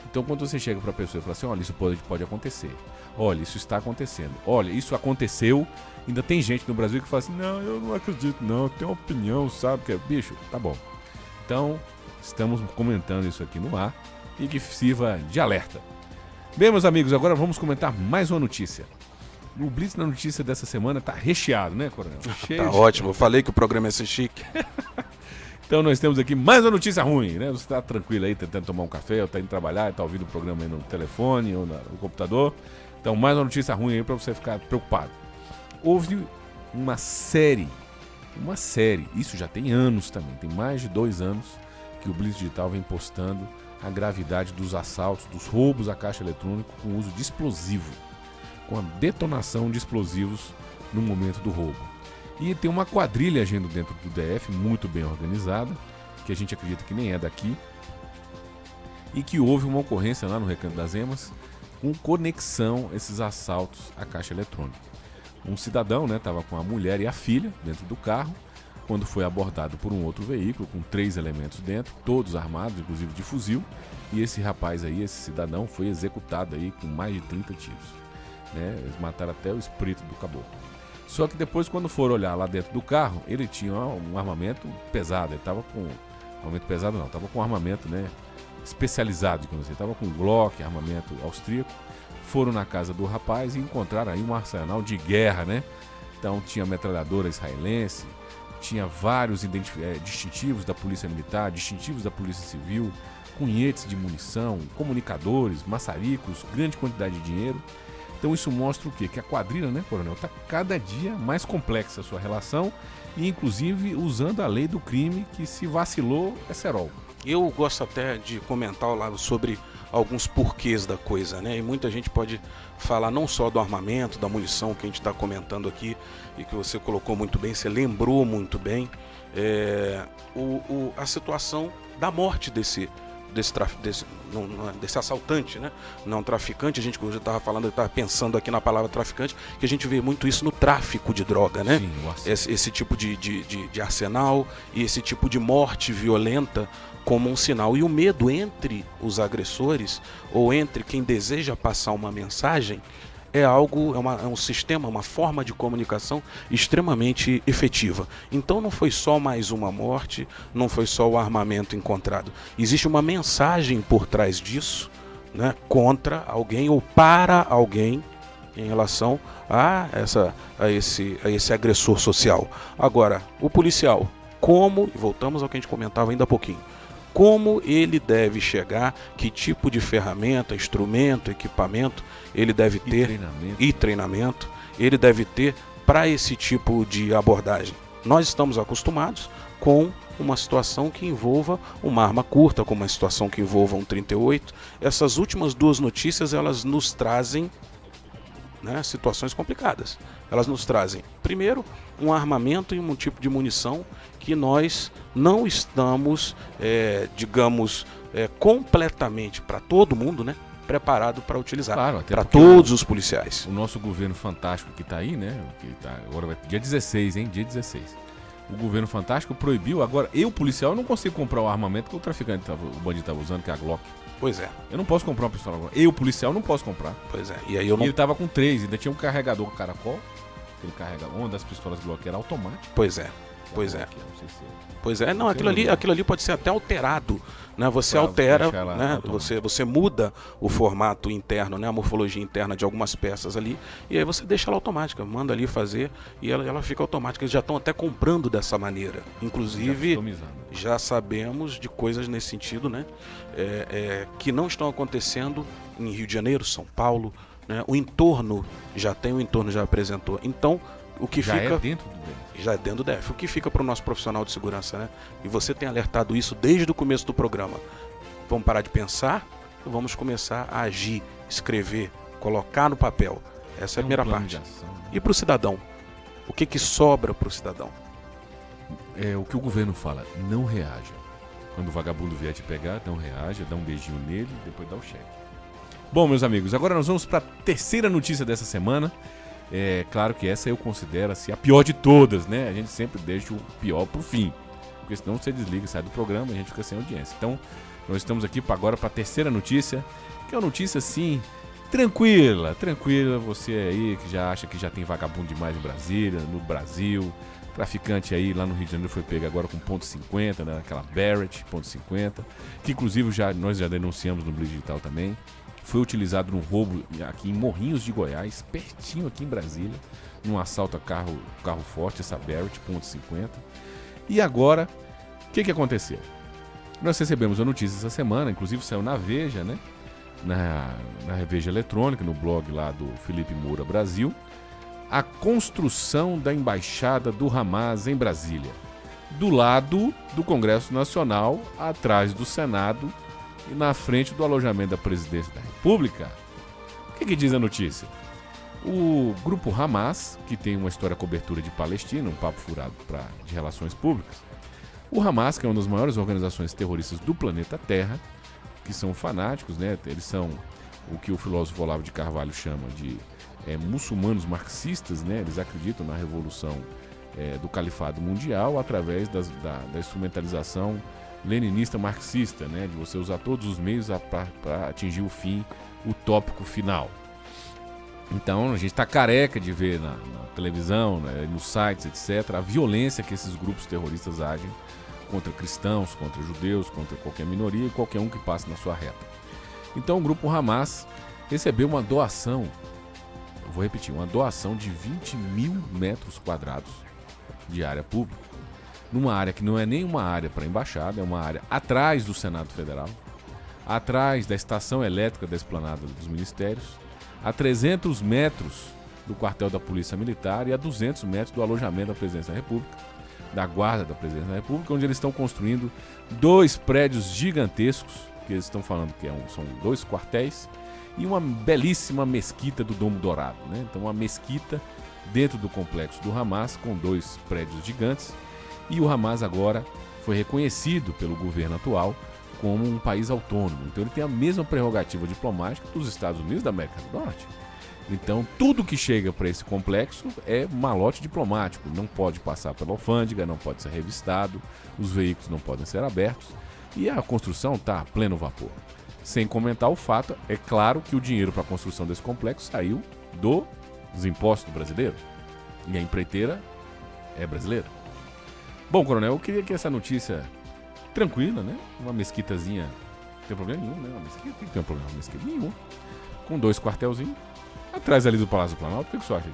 Então, quando você chega para a pessoa e fala assim, olha, isso pode acontecer, olha, isso está acontecendo, olha, isso aconteceu, ainda tem gente no Brasil que fala assim, não, eu não acredito não, eu tenho uma opinião, sabe, que é bicho, tá bom. Então, estamos comentando isso aqui no ar e que sirva de alerta. Bem, meus amigos, agora vamos comentar mais uma notícia. O Blitz na notícia dessa semana tá recheado, né, Coronel? Tá ótimo, eu falei que o programa ia ser chique. Então nós temos aqui mais uma notícia ruim, né? Você tá tranquilo aí, tentando tomar um café, ou tá indo trabalhar, tá ouvindo o programa aí no telefone ou no computador. Então mais uma notícia ruim aí pra você ficar preocupado. Houve uma série, isso já tem anos também, tem mais de 2 anos que o Blitz Digital vem postando a gravidade dos assaltos, dos roubos à caixa eletrônica com uso de explosivo, com a detonação de explosivos no momento do roubo. E tem uma quadrilha agindo dentro do DF, muito bem organizada, que a gente acredita que nem é daqui, e que houve uma ocorrência lá no Recanto das Emas, com conexão a esses assaltos à caixa eletrônica. Um cidadão, né, estava com a mulher e a filha dentro do carro, quando foi abordado por um outro veículo, com 3 elementos dentro, todos armados, inclusive de fuzil, e esse rapaz aí, esse cidadão, foi executado aí com mais de 30 tiros. Né? Eles mataram até o espírito do caboclo. Só que depois, quando foram olhar lá dentro do carro, ele tinha um armamento pesado. Ele estava com... armamento pesado não, estava com um armamento, né, especializado, digamos assim. Estava com Glock, armamento austríaco. Foram na casa do rapaz e encontraram aí um arsenal de guerra, né? Então tinha metralhadora israelense, tinha vários distintivos da Polícia Militar, distintivos da Polícia Civil, cunhetes de munição, comunicadores, maçaricos, grande quantidade de dinheiro. Então isso mostra o quê? Que a quadrilha, né, Coronel, está cada dia mais complexa a sua relação e inclusive usando a lei do crime que se vacilou é cerol. Eu gosto até de comentar lá sobre alguns porquês da coisa, né? E muita gente pode falar não só do armamento, da munição que a gente está comentando aqui e que você colocou muito bem, você lembrou muito bem, a situação da morte desse assaltante, né? Não traficante. A gente, como eu já estava falando, eu estava pensando aqui na palavra traficante, que a gente vê muito isso no tráfico de droga, né? Sim, esse tipo de arsenal e esse tipo de morte violenta como um sinal. E o medo entre os agressores ou entre quem deseja passar uma mensagem é um sistema, uma forma de comunicação extremamente efetiva. Então não foi só mais uma morte, não foi só o armamento encontrado. Existe uma mensagem por trás disso, né, contra alguém ou para alguém em relação a esse agressor social. Agora, o policial, e voltamos ao que a gente comentava ainda há pouquinho, como ele deve chegar, que tipo de ferramenta, instrumento, equipamento ele deve ter e treinamento ele deve ter para esse tipo de abordagem. Nós estamos acostumados com uma situação que envolva uma arma curta, com uma situação que envolva um 38. Essas últimas duas notícias, elas nos trazem, né, situações complicadas. Elas nos trazem, primeiro, um armamento e um tipo de munição que nós não estamos, completamente para todo mundo, né, preparado para utilizar, claro, para todos os policiais. O nosso governo fantástico que está aí, né, agora vai dia 16, hein, dia 16. O governo fantástico proibiu, agora eu, policial, não consigo comprar o armamento que o bandido estava usando, que é a Glock. Pois é. Eu não posso comprar uma pistola agora. Eu, policial, não posso comprar. Pois é. E aí eu não... E ele tava com 3, ainda tinha um carregador caracol. Ele carrega uma das pistolas Glock era automática. Pois é. Pois é, não, aquilo ali pode ser até alterado, né? Você altera, né? Você muda o formato interno, né? A morfologia interna de algumas peças ali, e aí você deixa ela automática, manda ali fazer e ela fica automática. Eles já estão até comprando dessa maneira. Inclusive, já sabemos de coisas nesse sentido, né? Que não estão acontecendo em Rio de Janeiro, São Paulo, né? O entorno já apresentou. Então, o que já fica... é dentro do DF. Já é dentro do DF. O que fica para o nosso profissional de segurança, né? E você tem alertado isso desde o começo do programa. Vamos parar de pensar e vamos começar a agir, escrever, colocar no papel. Essa é a primeira parte. E para o cidadão? O que sobra para o cidadão? É o que o governo fala, não reaja. Quando o vagabundo vier te pegar, não reaja, dá um beijinho nele, depois dá o cheque. Bom, meus amigos, agora nós vamos para a terceira notícia dessa semana. É claro que essa eu considero assim, a pior de todas, né? A gente sempre deixa o pior pro fim, porque senão você desliga e sai do programa e a gente fica sem audiência. Então, nós estamos aqui agora para a terceira notícia, que é uma notícia assim, tranquila. Você aí que já acha que já tem vagabundo demais em Brasília, no Brasil, traficante aí lá no Rio de Janeiro foi pego agora com .50, né? Aquela Barrett .50, que inclusive nós já denunciamos no Blitz Digital também. Foi utilizado num roubo aqui em Morrinhos de Goiás, pertinho aqui em Brasília, num assalto a carro forte, essa Barrett .50. E agora, o que aconteceu? Nós recebemos a notícia essa semana, inclusive saiu na Veja, né? Na Veja Eletrônica, no blog lá do Felipe Moura Brasil, a construção da embaixada do Hamas em Brasília, do lado do Congresso Nacional, atrás do Senado, e na frente do alojamento da Presidência da República. O que diz a notícia? O grupo Hamas, que tem uma história cobertura de Palestina, um papo furado de relações públicas, o Hamas, que é uma das maiores organizações terroristas do planeta Terra, que são fanáticos, né? Eles são o que o filósofo Olavo de Carvalho chama de muçulmanos marxistas, né? Eles acreditam na revolução do califado mundial através da instrumentalização leninista marxista, né, de você usar todos os meios para atingir o fim utópico final. Então a gente está careca de ver na televisão, né, nos sites, etc., a violência que esses grupos terroristas agem contra cristãos, contra judeus, contra qualquer minoria e qualquer um que passe na sua reta. Então o grupo Hamas recebeu uma doação, eu vou repetir, uma doação de 20 mil metros quadrados de área pública, numa área que não é nem uma área para embaixada, é uma área atrás do Senado Federal, atrás da estação elétrica da esplanada dos ministérios, a 300 metros do quartel da Polícia Militar e a 200 metros do alojamento da Presidência da República, da Guarda da Presidência da República, onde eles estão construindo 2 prédios gigantescos, que eles estão falando que são 2 quartéis, e uma belíssima mesquita do Domo Dourado, né? Então uma mesquita dentro do complexo do Hamas, com 2 prédios gigantes. E o Hamas agora foi reconhecido pelo governo atual como um país autônomo. Então ele tem a mesma prerrogativa diplomática dos Estados Unidos da América do Norte. Então tudo que chega para esse complexo é malote diplomático. Não pode passar pela alfândega, não pode ser revistado, os veículos não podem ser abertos. E a construção está a pleno vapor. Sem comentar o fato, é claro que o dinheiro para a construção desse complexo saiu dos impostos brasileiros. E a empreiteira é brasileira. Bom, coronel, eu queria que essa notícia tranquila, né? Uma mesquitazinha Não tem problema nenhum, né? Uma mesquita, tem que ter um problema, uma mesquita nenhum. Com 2 quartelzinhos, atrás ali do Palácio do Planalto, o que você acha?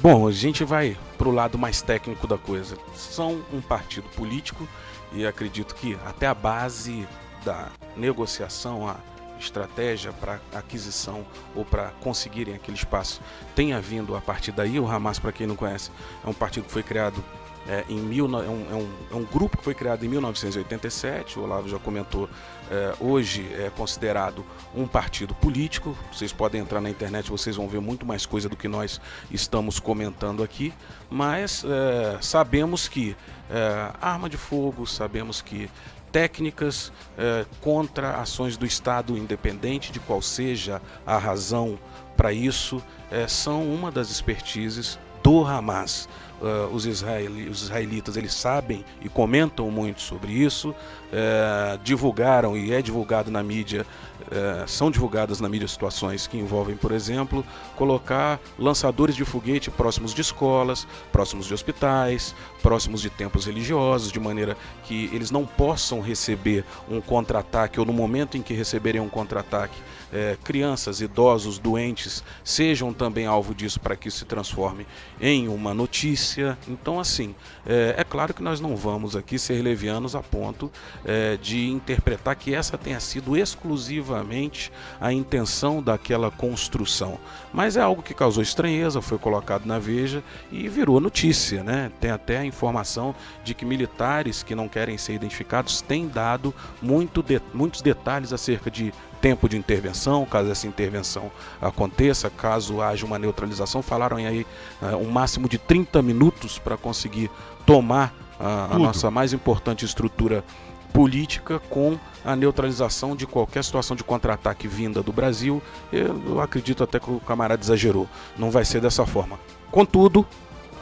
Bom, a gente vai pro lado mais técnico da coisa. São um partido político e acredito que até a base da negociação, a estratégia para aquisição ou para conseguirem aquele espaço tenha vindo a partir daí. O Hamas, para quem não conhece, é um partido que foi criado é um grupo que foi criado em 1987, o Olavo já comentou, hoje é considerado um partido político. Vocês podem entrar na internet, vocês vão ver muito mais coisa do que nós estamos comentando aqui, mas sabemos que arma de fogo, sabemos que técnicas contra ações do Estado, independente de qual seja a razão para isso, são uma das expertises do Hamas. Os israelitas, eles sabem e comentam muito sobre isso, divulgaram e é divulgado na mídia, são divulgadas na mídia situações que envolvem, por exemplo, colocar lançadores de foguete próximos de escolas, próximos de hospitais, próximos de templos religiosos, de maneira que eles não possam receber um contra-ataque, ou no momento em que receberem um contra-ataque, crianças, idosos, doentes sejam também alvo disso, para que isso se transforme em uma notícia. Então, assim, é claro que nós não vamos aqui ser levianos a ponto de interpretar que essa tenha sido exclusivamente a intenção daquela construção, mas é algo que causou estranheza, foi colocado na Veja e virou notícia, né? Tem até a informação de que militares que não querem ser identificados têm dado muitos detalhes acerca de tempo de intervenção, caso essa intervenção aconteça, caso haja uma neutralização. Falaram aí um máximo de 30 minutos para conseguir tomar a nossa mais importante estrutura política, com a neutralização de qualquer situação de contra-ataque vinda do Brasil. Eu acredito até que o camarada exagerou, não vai ser dessa forma. Contudo,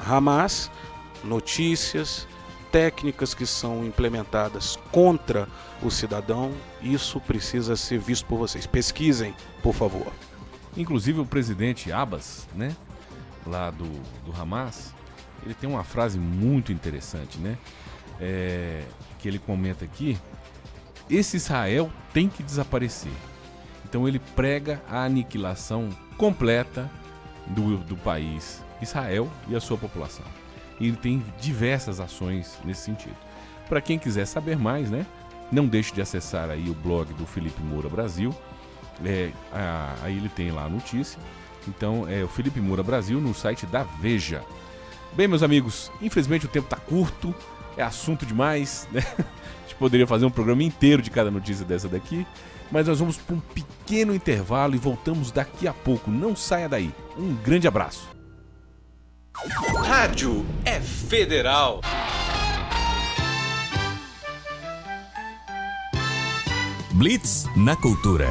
Hamas, notícias, técnicas que são implementadas contra o cidadão, isso precisa ser visto por vocês. Pesquisem, por favor. Inclusive o presidente Abbas, né, lá do Hamas, ele tem uma frase muito interessante, né, que ele comenta aqui: esse Israel tem que desaparecer. Então ele prega a aniquilação completa do país Israel e a sua população. E ele tem diversas ações nesse sentido. Para quem quiser saber mais, né, não deixe de acessar aí o blog do Felipe Moura Brasil. Aí ele tem lá a notícia. Então é o Felipe Moura Brasil no site da Veja. Bem, meus amigos, infelizmente o tempo está curto, é assunto demais, né? A gente poderia fazer um programa inteiro de cada notícia dessa daqui, mas nós vamos para um pequeno intervalo e voltamos daqui a pouco. Não saia daí. Um grande abraço. Rádio é federal. Blitz na cultura.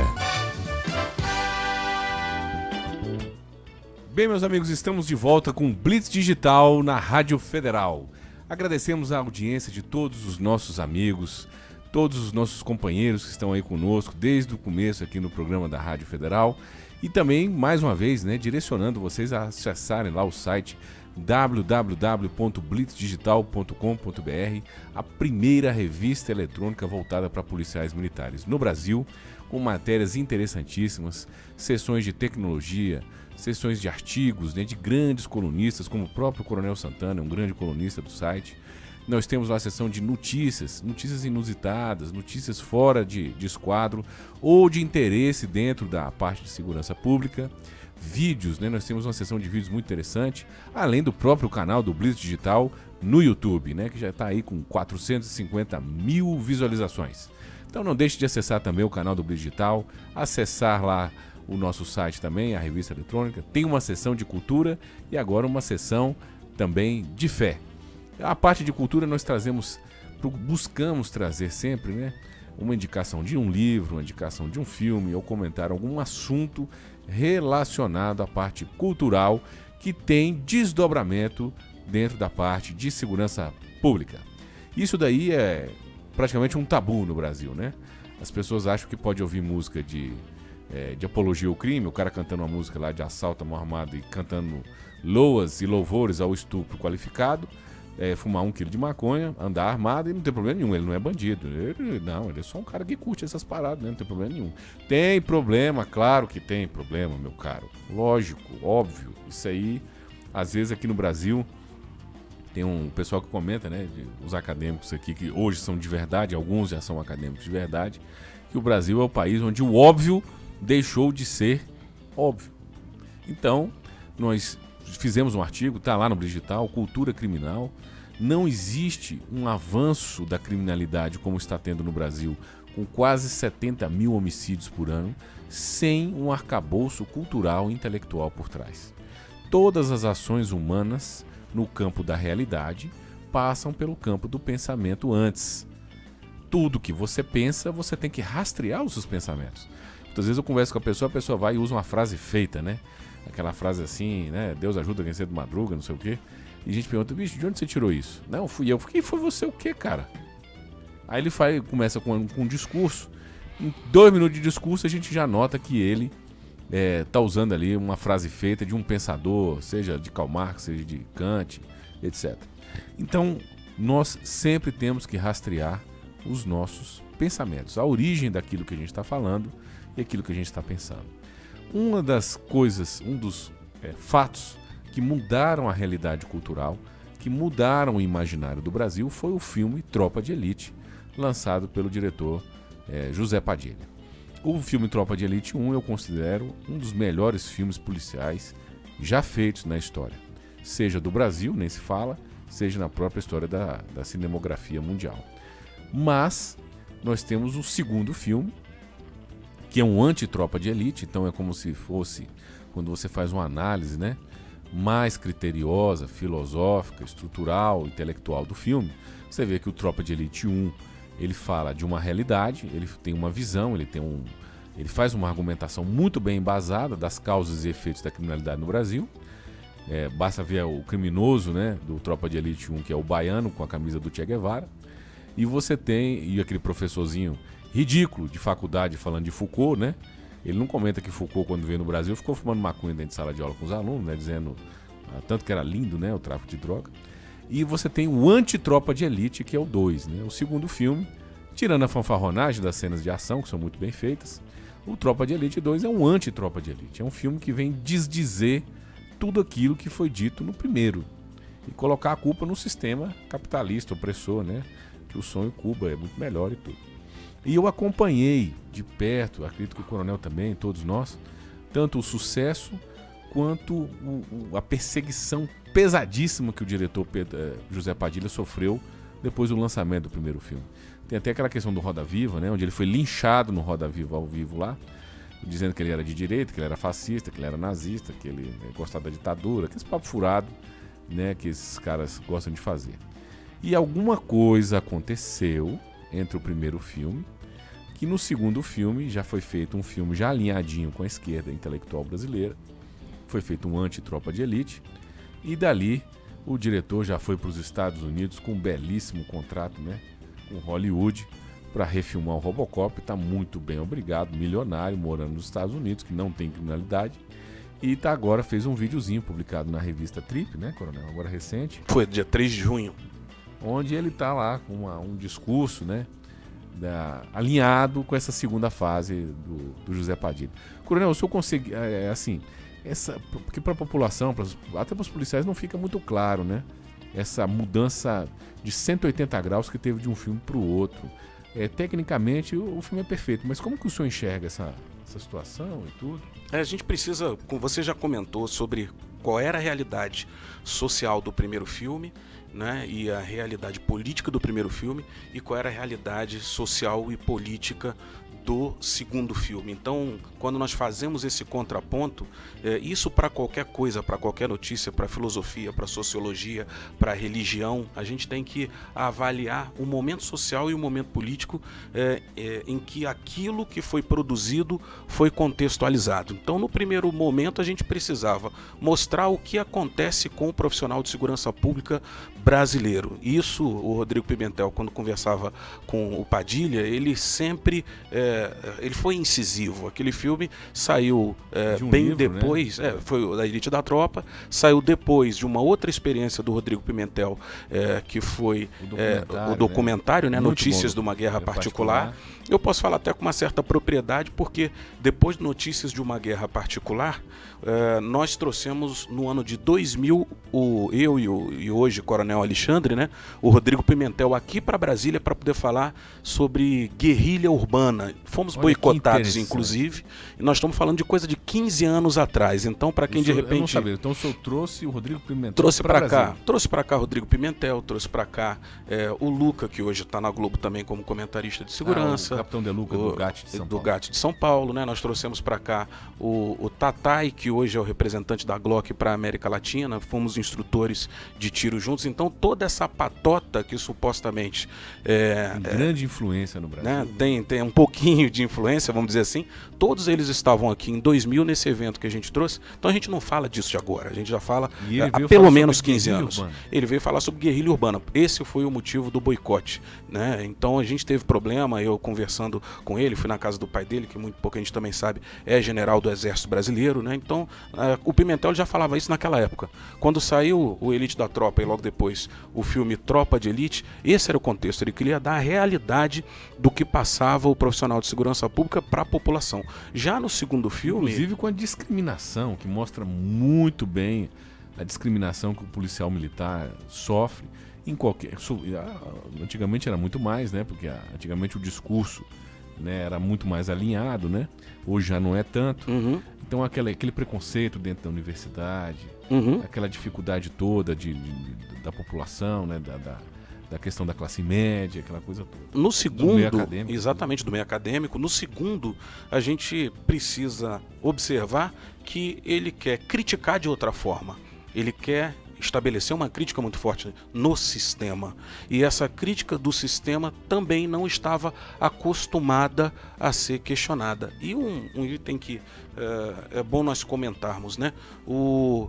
Bem, meus amigos, estamos de volta com Blitz Digital na Rádio Federal. Agradecemos a audiência de todos os nossos amigos, todos os nossos companheiros que estão aí conosco desde o começo aqui no programa da Rádio Federal, e também, mais uma vez, né, direcionando vocês a acessarem lá o site www.blitzdigital.com.br, a primeira revista eletrônica voltada para policiais militares no Brasil, com matérias interessantíssimas, sessões de tecnologia, sessões de artigos, né, de grandes colunistas, como o próprio Coronel Santana, um grande colunista do site. Nós temos lá a seção de notícias inusitadas, notícias fora de esquadro ou de interesse dentro da parte de segurança pública. Vídeos, né? Nós temos uma seção de vídeos muito interessante, além do próprio canal do Blitz Digital no YouTube, né, que já está aí com 450 mil visualizações. Então não deixe de acessar também o canal do Blitz Digital, acessar lá o nosso site também, a revista eletrônica. Tem uma seção de cultura e agora uma seção também de fé. A parte de cultura nós buscamos trazer sempre, né, uma indicação de um livro, uma indicação de um filme, ou comentar algum assunto relacionado à parte cultural que tem desdobramento dentro da parte de segurança pública. Isso daí é praticamente um tabu no Brasil, né? As pessoas acham que pode ouvir música de apologia ao crime, o cara cantando uma música lá de assalto à mão armada e cantando loas e louvores ao estupro qualificado, fumar 1 quilo de maconha, andar armado e não tem problema nenhum. Ele não é bandido. Ele é só um cara que curte essas paradas, né? Não tem problema nenhum. Tem problema, claro que tem problema, meu caro. Lógico, óbvio. Isso aí, às vezes aqui no Brasil, tem um pessoal que comenta, né? Os acadêmicos aqui, que hoje são de verdade, alguns já são acadêmicos de verdade, que o Brasil é o país onde o óbvio deixou de ser óbvio. Então, nós fizemos um artigo, está lá no Digital, Cultura Criminal. Não existe um avanço da criminalidade como está tendo no Brasil, com quase 70 mil homicídios por ano, sem um arcabouço cultural e intelectual por trás. Todas as ações humanas no campo da realidade passam pelo campo do pensamento antes. Tudo que você pensa, você tem que rastrear os seus pensamentos. Muitas vezes eu converso com a pessoa vai e usa uma frase feita, né? Aquela frase assim, né? Deus ajuda quem cedo madruga, não sei o quê. E a gente pergunta, bicho, de onde você tirou isso? Não, fui eu. Quem foi você o quê, cara? Aí ele começa com um discurso. Em 2 minutos de discurso a gente já nota que ele tá usando ali uma frase feita de um pensador, seja de Karl Marx, seja de Kant, etc. Então, nós sempre temos que rastrear os nossos pensamentos, a origem daquilo que a gente está falando e aquilo que a gente está pensando. Uma das coisas, um dos fatos que mudaram a realidade cultural, que mudaram o imaginário do Brasil, foi o filme Tropa de Elite, lançado pelo diretor José Padilha. O filme Tropa de Elite 1 eu considero um dos melhores filmes policiais já feitos na história. Seja do Brasil, nem se fala, seja na própria história da cinematografia mundial. Mas nós temos o segundo filme, que é um anti-Tropa de Elite, então é como se fosse, quando você faz uma análise, né, mais criteriosa, filosófica, estrutural, intelectual do filme, você vê que o Tropa de Elite 1, ele fala de uma realidade, ele tem uma visão, ele faz uma argumentação muito bem embasada das causas e efeitos da criminalidade no Brasil. Basta ver o criminoso, né, do Tropa de Elite 1, que é o baiano com a camisa do Che Guevara, e você tem aquele professorzinho ridículo de faculdade falando de Foucault, né? Ele não comenta que Foucault, quando veio no Brasil, ficou fumando maconha dentro de sala de aula com os alunos, né? Dizendo tanto que era lindo, né, o tráfico de droga. E você tem o Anti-Tropa de Elite, que é o 2, né? O segundo filme, tirando a fanfarronagem das cenas de ação, que são muito bem feitas, o Tropa de Elite 2 é um Anti-Tropa de Elite. É um filme que vem desdizer tudo aquilo que foi dito no primeiro e colocar a culpa no sistema capitalista, opressor, né? Que o sonho Cuba é muito melhor e tudo. E eu acompanhei de perto, acredito que o Coronel também, todos nós, tanto o sucesso quanto a perseguição pesadíssima que o diretor José Padilha sofreu depois do lançamento do primeiro filme. Tem até aquela questão do Roda Viva, né, onde ele foi linchado no Roda Viva ao vivo lá, dizendo que ele era de direita, que ele era fascista, que ele era nazista, que ele gostava da ditadura, aquele papo furado, né, que esses caras gostam de fazer. E alguma coisa aconteceu entre o primeiro filme, que no segundo filme já foi feito um filme já alinhadinho com a esquerda intelectual brasileira, foi feito um anti-Tropa de Elite, e dali o diretor já foi para os Estados Unidos com um belíssimo contrato, né, com Hollywood, para refilmar o Robocop. Está muito bem, obrigado, milionário, morando nos Estados Unidos, que não tem criminalidade, e agora fez um videozinho publicado na revista Trip, né, Coronel, agora recente. Foi dia 3 de junho. Onde ele está lá com um discurso, né, alinhado com essa segunda fase do José Padilha. Coronel, o senhor consegue, assim, porque para a população, até para os policiais não fica muito claro, né, essa mudança de 180 graus que teve de um filme para o outro. Tecnicamente o filme é perfeito, mas como que o senhor enxerga essa situação e tudo? A gente precisa, como você já comentou, sobre qual era a realidade social do primeiro filme, né, e a realidade política do primeiro filme, e qual era a realidade social e política do segundo filme. Então, quando nós fazemos esse contraponto, isso para qualquer coisa, para qualquer notícia, para filosofia, para sociologia, para religião, a gente tem que avaliar o momento social e o momento político em que aquilo que foi produzido foi contextualizado. Então, no primeiro momento, a gente precisava mostrar o que acontece com o profissional de segurança pública brasileiro. Isso, o Rodrigo Pimentel, quando conversava com o Padilha, ele sempre ele foi incisivo. Aquele filme saiu De um bem livro, depois, né? Foi o da Elite da Tropa, saiu depois de uma outra experiência do Rodrigo Pimentel, que foi o documentário, né? Notícias de uma Guerra Particular. Eu posso falar até com uma certa propriedade, porque depois de Notícias de uma Guerra Particular, nós trouxemos no ano de 2000, eu e hoje Coronel Alexandre, né? O Rodrigo Pimentel aqui para Brasília para poder falar sobre guerrilha urbana. Fomos boicotados, inclusive, e nós estamos falando de coisa de 15 anos atrás. Então, para quem de repente... Eu não sabia. Então o senhor trouxe o Rodrigo Pimentel trouxe para cá. Trouxe para cá o Rodrigo Pimentel, trouxe para cá o Luca, que hoje está na Globo também como comentarista de segurança. O Capitão De Luca do GAT de São Paulo. Do GAT de São Paulo, né? Nós trouxemos para cá o Tatai, que hoje é o representante da Glock para a América Latina. Fomos instrutores de tiro juntos. Então, toda essa patota que supostamente... tem grande influência no Brasil. Né? Tem um pouquinho de influência, vamos dizer assim. Todos eles estavam aqui em 2000 nesse evento que a gente trouxe. Então, a gente não fala disso de agora. A gente já fala há pelo menos 15 anos. Urbana. Ele veio falar sobre guerrilha urbana. Esse foi o motivo do boicote, né? Então, a gente teve problema. Eu conversando com ele, fui na casa do pai dele, que muito pouco a gente também sabe, é general do Exército Brasileiro, né? Então, o Pimentel já falava isso naquela época. Quando saiu o Elite da Tropa e logo depois o filme Tropa de Elite, esse era o contexto. Ele queria dar a realidade do que passava o profissional de segurança pública para a população. Já no segundo filme... Inclusive com a discriminação, que mostra muito bem a discriminação que o policial militar sofre em qualquer... Antigamente era muito mais, né? Porque antigamente o discurso, né, era muito mais alinhado, né? Hoje já não é tanto. Então aquele preconceito dentro da universidade, aquela dificuldade toda da população, né? Da questão da classe média, aquela coisa toda. No segundo, do meio acadêmico, exatamente, do meio acadêmico. No segundo, a gente precisa observar que ele quer criticar de outra forma. Ele quer estabelecer uma crítica muito forte no sistema. E essa crítica do sistema também não estava acostumada a ser questionada. E um item que é bom nós comentarmos, né? O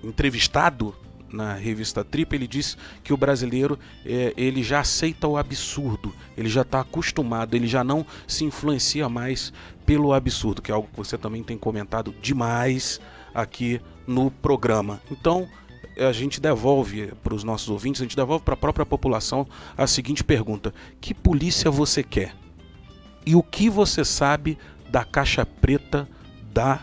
entrevistado na revista Trip, ele diz que o brasileiro ele já aceita o absurdo, ele já está acostumado, ele já não se influencia mais pelo absurdo, que é algo que você também tem comentado demais aqui no programa. Então, a gente devolve para os nossos ouvintes, a gente devolve para a própria população a seguinte pergunta: que polícia você quer? E o que você sabe da caixa preta da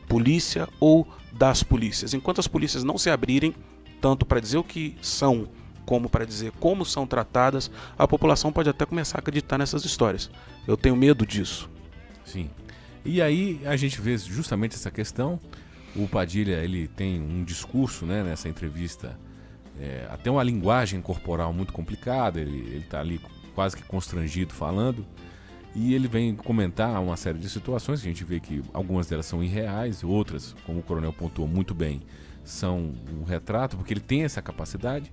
polícia ou das polícias? Enquanto as polícias não se abrirem, tanto para dizer o que são, como para dizer como são tratadas, a população pode até começar a acreditar nessas histórias. Eu tenho medo disso. Sim. E aí a gente vê justamente essa questão. O Padilha, ele tem um discurso, né, nessa entrevista, até uma linguagem corporal muito complicada, ele está ali quase que constrangido falando, e ele vem comentar uma série de situações, que a gente vê que algumas delas são irreais, outras, como o coronel pontuou muito bem, são um retrato, porque ele tem essa capacidade.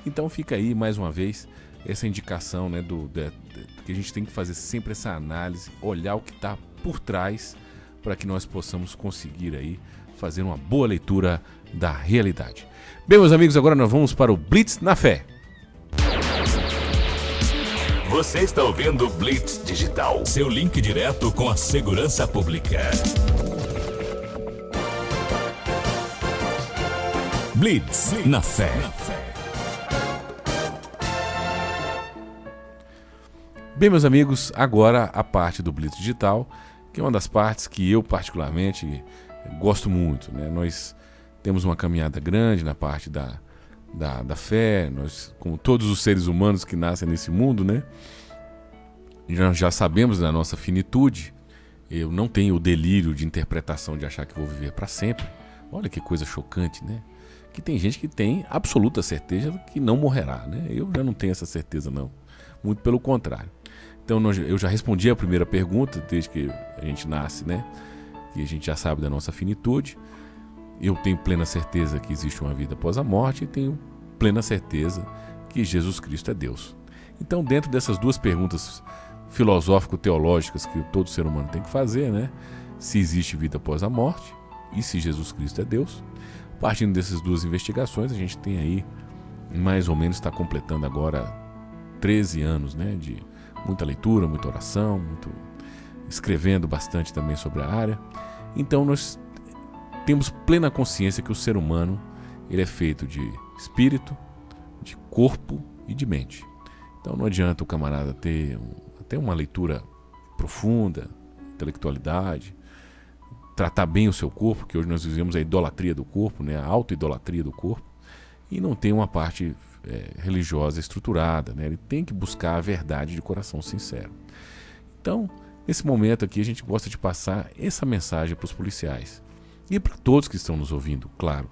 Então fica aí, mais uma vez, essa indicação, né, que a gente tem que fazer sempre essa análise, olhar o que está por trás, para que nós possamos conseguir aí fazer uma boa leitura da realidade. Bem, meus amigos, agora nós vamos para o Blitz na Fé. Você está ouvindo o Blitz Digital, seu link direto com a segurança pública. Blitz na Fé. Bem, meus amigos, agora a parte do Blitz Digital, que é uma das partes que eu particularmente gosto muito, né? Nós temos uma caminhada grande na parte da fé, nós, como todos os seres humanos que nascem nesse mundo, né? Já sabemos da nossa finitude. Eu não tenho o delírio de interpretação de achar que vou viver para sempre. Olha que coisa chocante, né? Que tem gente que tem absoluta certeza que não morrerá, né? Eu já não tenho essa certeza, não. Muito pelo contrário. Então eu já respondi a primeira pergunta, desde que a gente nasce, né? Que a gente já sabe da nossa finitude. Eu tenho plena certeza que existe uma vida após a morte e tenho plena certeza que Jesus Cristo é Deus. Então, dentro dessas duas perguntas filosófico-teológicas que todo ser humano tem que fazer, né? Se existe vida após a morte e se Jesus Cristo é Deus. Partindo dessas duas investigações, a gente tem aí, mais ou menos, está completando agora 13 anos, né, de muita leitura, muita oração, escrevendo bastante também sobre a área. Então nós temos plena consciência que o ser humano ele é feito de espírito, de corpo e de mente. Então não adianta o camarada ter até uma leitura profunda, intelectualidade, tratar bem o seu corpo, que hoje nós vivemos a idolatria do corpo, né? A auto-idolatria do corpo, e não tem uma parte religiosa estruturada, né? Ele tem que buscar a verdade de coração sincero. Então, nesse momento aqui, a gente gosta de passar essa mensagem para os policiais e para todos que estão nos ouvindo, claro.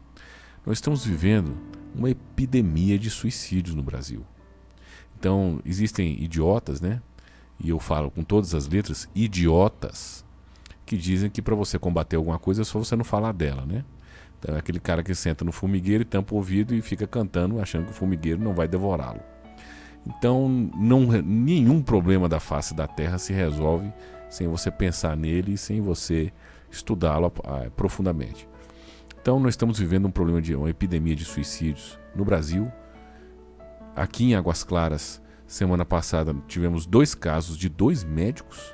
Nós estamos vivendo uma epidemia de suicídios no Brasil. Então, existem idiotas, né? E eu falo com todas as letras, idiotas, que dizem que para você combater alguma coisa é só você não falar dela, né? Então, é aquele cara que senta no formigueiro e tampa o ouvido e fica cantando, achando que o formigueiro não vai devorá-lo. Então, nenhum problema da face da Terra se resolve sem você pensar nele e sem você estudá-lo profundamente. Então, nós estamos vivendo um problema de uma epidemia de suicídios no Brasil. Aqui em Águas Claras, semana passada, tivemos 2 casos de 2 médicos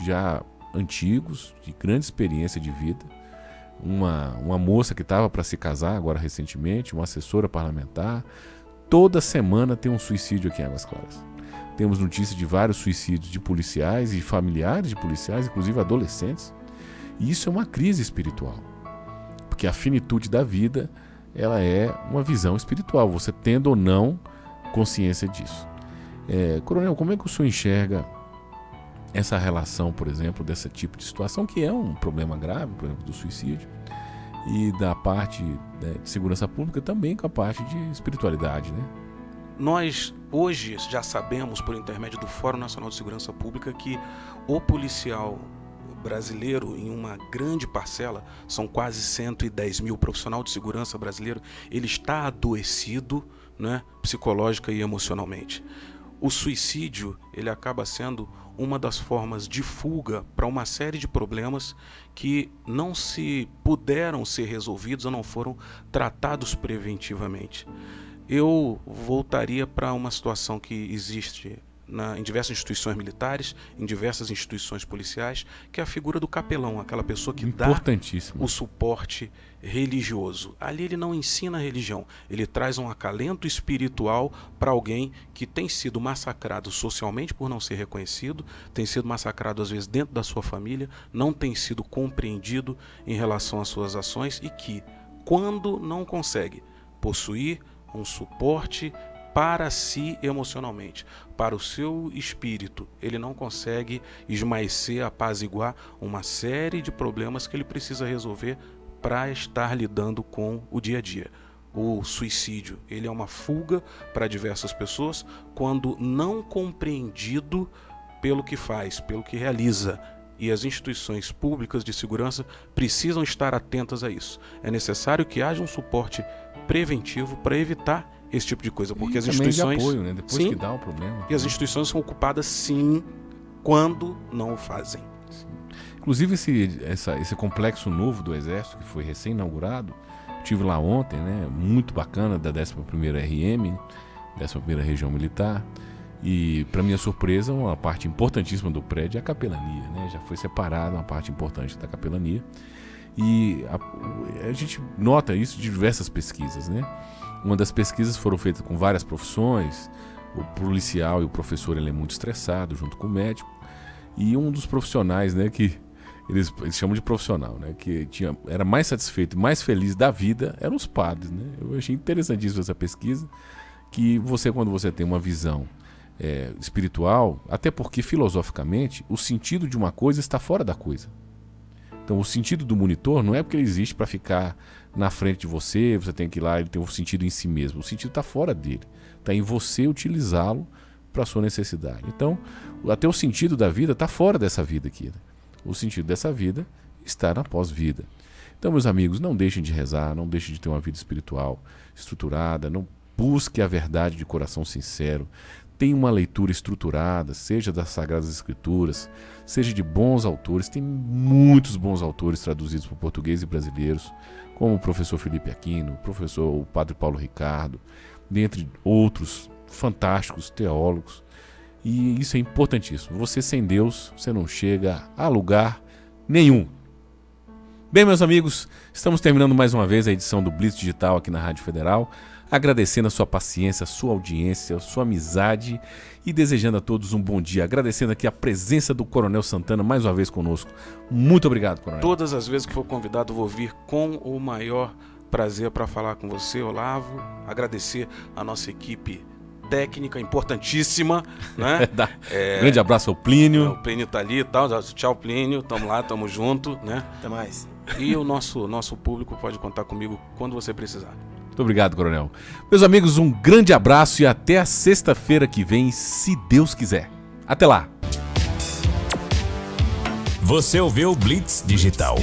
já antigos, de grande experiência de vida. Uma moça que estava para se casar agora recentemente, uma assessora parlamentar. Toda semana tem um suicídio aqui em Águas Claras. Temos notícias de vários suicídios de policiais e familiares de policiais, inclusive adolescentes. E isso é uma crise espiritual. Porque a finitude da vida, ela é uma visão espiritual, você tendo ou não consciência disso. Coronel, como é que o senhor enxerga essa relação, por exemplo, desse tipo de situação, que é um problema grave, por exemplo, do suicídio, e da parte de segurança pública também com a parte de espiritualidade, né? Nós hoje já sabemos, por intermédio do Fórum Nacional de Segurança Pública, que o policial brasileiro, em uma grande parcela, são quase 110 mil profissionais de segurança brasileiro, ele está adoecido, né, psicológica e emocionalmente. O suicídio, ele acaba sendo uma das formas de fuga para uma série de problemas que não se puderam ser resolvidos ou não foram tratados preventivamente. Eu voltaria para uma situação que existe em diversas instituições militares, em diversas instituições policiais, que é a figura do capelão, aquela pessoa que dá o suporte religioso. Ali ele não ensina a religião, ele traz um acalento espiritual para alguém que tem sido massacrado socialmente por não ser reconhecido, tem sido massacrado às vezes dentro da sua família, não tem sido compreendido em relação às suas ações e que, quando não consegue possuir um suporte para si emocionalmente, para o seu espírito, ele não consegue esmaecer, apaziguar uma série de problemas que ele precisa resolver para estar lidando com o dia a dia. O suicídio, ele é uma fuga para diversas pessoas quando não compreendido pelo que faz, pelo que realiza. E as instituições públicas de segurança precisam estar atentas a isso. É necessário que haja um suporte preventivo para evitar esse tipo de coisa, porque as instituições, de apoio, né? Depois que dá o problema. E as instituições são ocupadas sim quando não o fazem. Sim. Inclusive esse complexo novo do Exército, que foi recém-inaugurado, estive lá ontem, né? Muito bacana, da 11ª RM, 11ª Região Militar. E, para minha surpresa, uma parte importantíssima do prédio é a capelania, né? Já foi separada uma parte importante da capelania. E a gente nota isso de diversas pesquisas, né? Uma das pesquisas foram feitas com várias profissões. O policial e o professor, ele é muito estressado, junto com o médico. E um dos profissionais, né, que eles chamam de profissional, né, que era mais satisfeito e mais feliz da vida, eram os padres, né? Eu achei interessantíssima essa pesquisa, que quando você tem uma visão espiritual, até porque filosoficamente o sentido de uma coisa está fora da coisa. Então o sentido do monitor não é porque ele existe para ficar na frente de você tem que ir lá, ele tem um sentido em si mesmo. O sentido está fora dele, está em você utilizá-lo para a sua necessidade. Então até o sentido da vida está fora dessa vida aqui, né? O sentido dessa vida está na pós-vida. Então, meus amigos, não deixem de rezar, não deixem de ter uma vida espiritual estruturada, não busque a verdade de coração sincero. Tem uma leitura estruturada, seja das Sagradas Escrituras, seja de bons autores. Tem muitos bons autores traduzidos para o português e brasileiros, como o professor Felipe Aquino, o padre Paulo Ricardo, dentre outros fantásticos teólogos. E isso é importantíssimo. Você sem Deus, você não chega a lugar nenhum. Bem, meus amigos, estamos terminando mais uma vez a edição do Blitz Digital aqui na Rádio Federal, agradecendo a sua paciência, a sua audiência, a sua amizade e desejando a todos um bom dia. Agradecendo aqui a presença do Coronel Santana mais uma vez conosco. Muito obrigado, Coronel. Todas as vezes que for convidado, vou vir com o maior prazer para falar com você, Olavo. Agradecer a nossa equipe técnica importantíssima, né? Grande abraço ao Plínio. O Plínio tá ali e tal. Tchau, Plínio. Tamo lá, tamo junto, né? Até mais. E o nosso público pode contar comigo quando você precisar. Muito obrigado, Coronel. Meus amigos, um grande abraço e até a sexta-feira que vem, se Deus quiser. Até lá. Você ouviu Blitz Digital.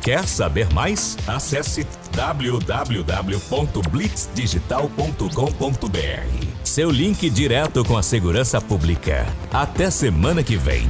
Quer saber mais? Acesse www.blitzdigital.com.br. Seu link direto com a segurança pública. Até semana que vem.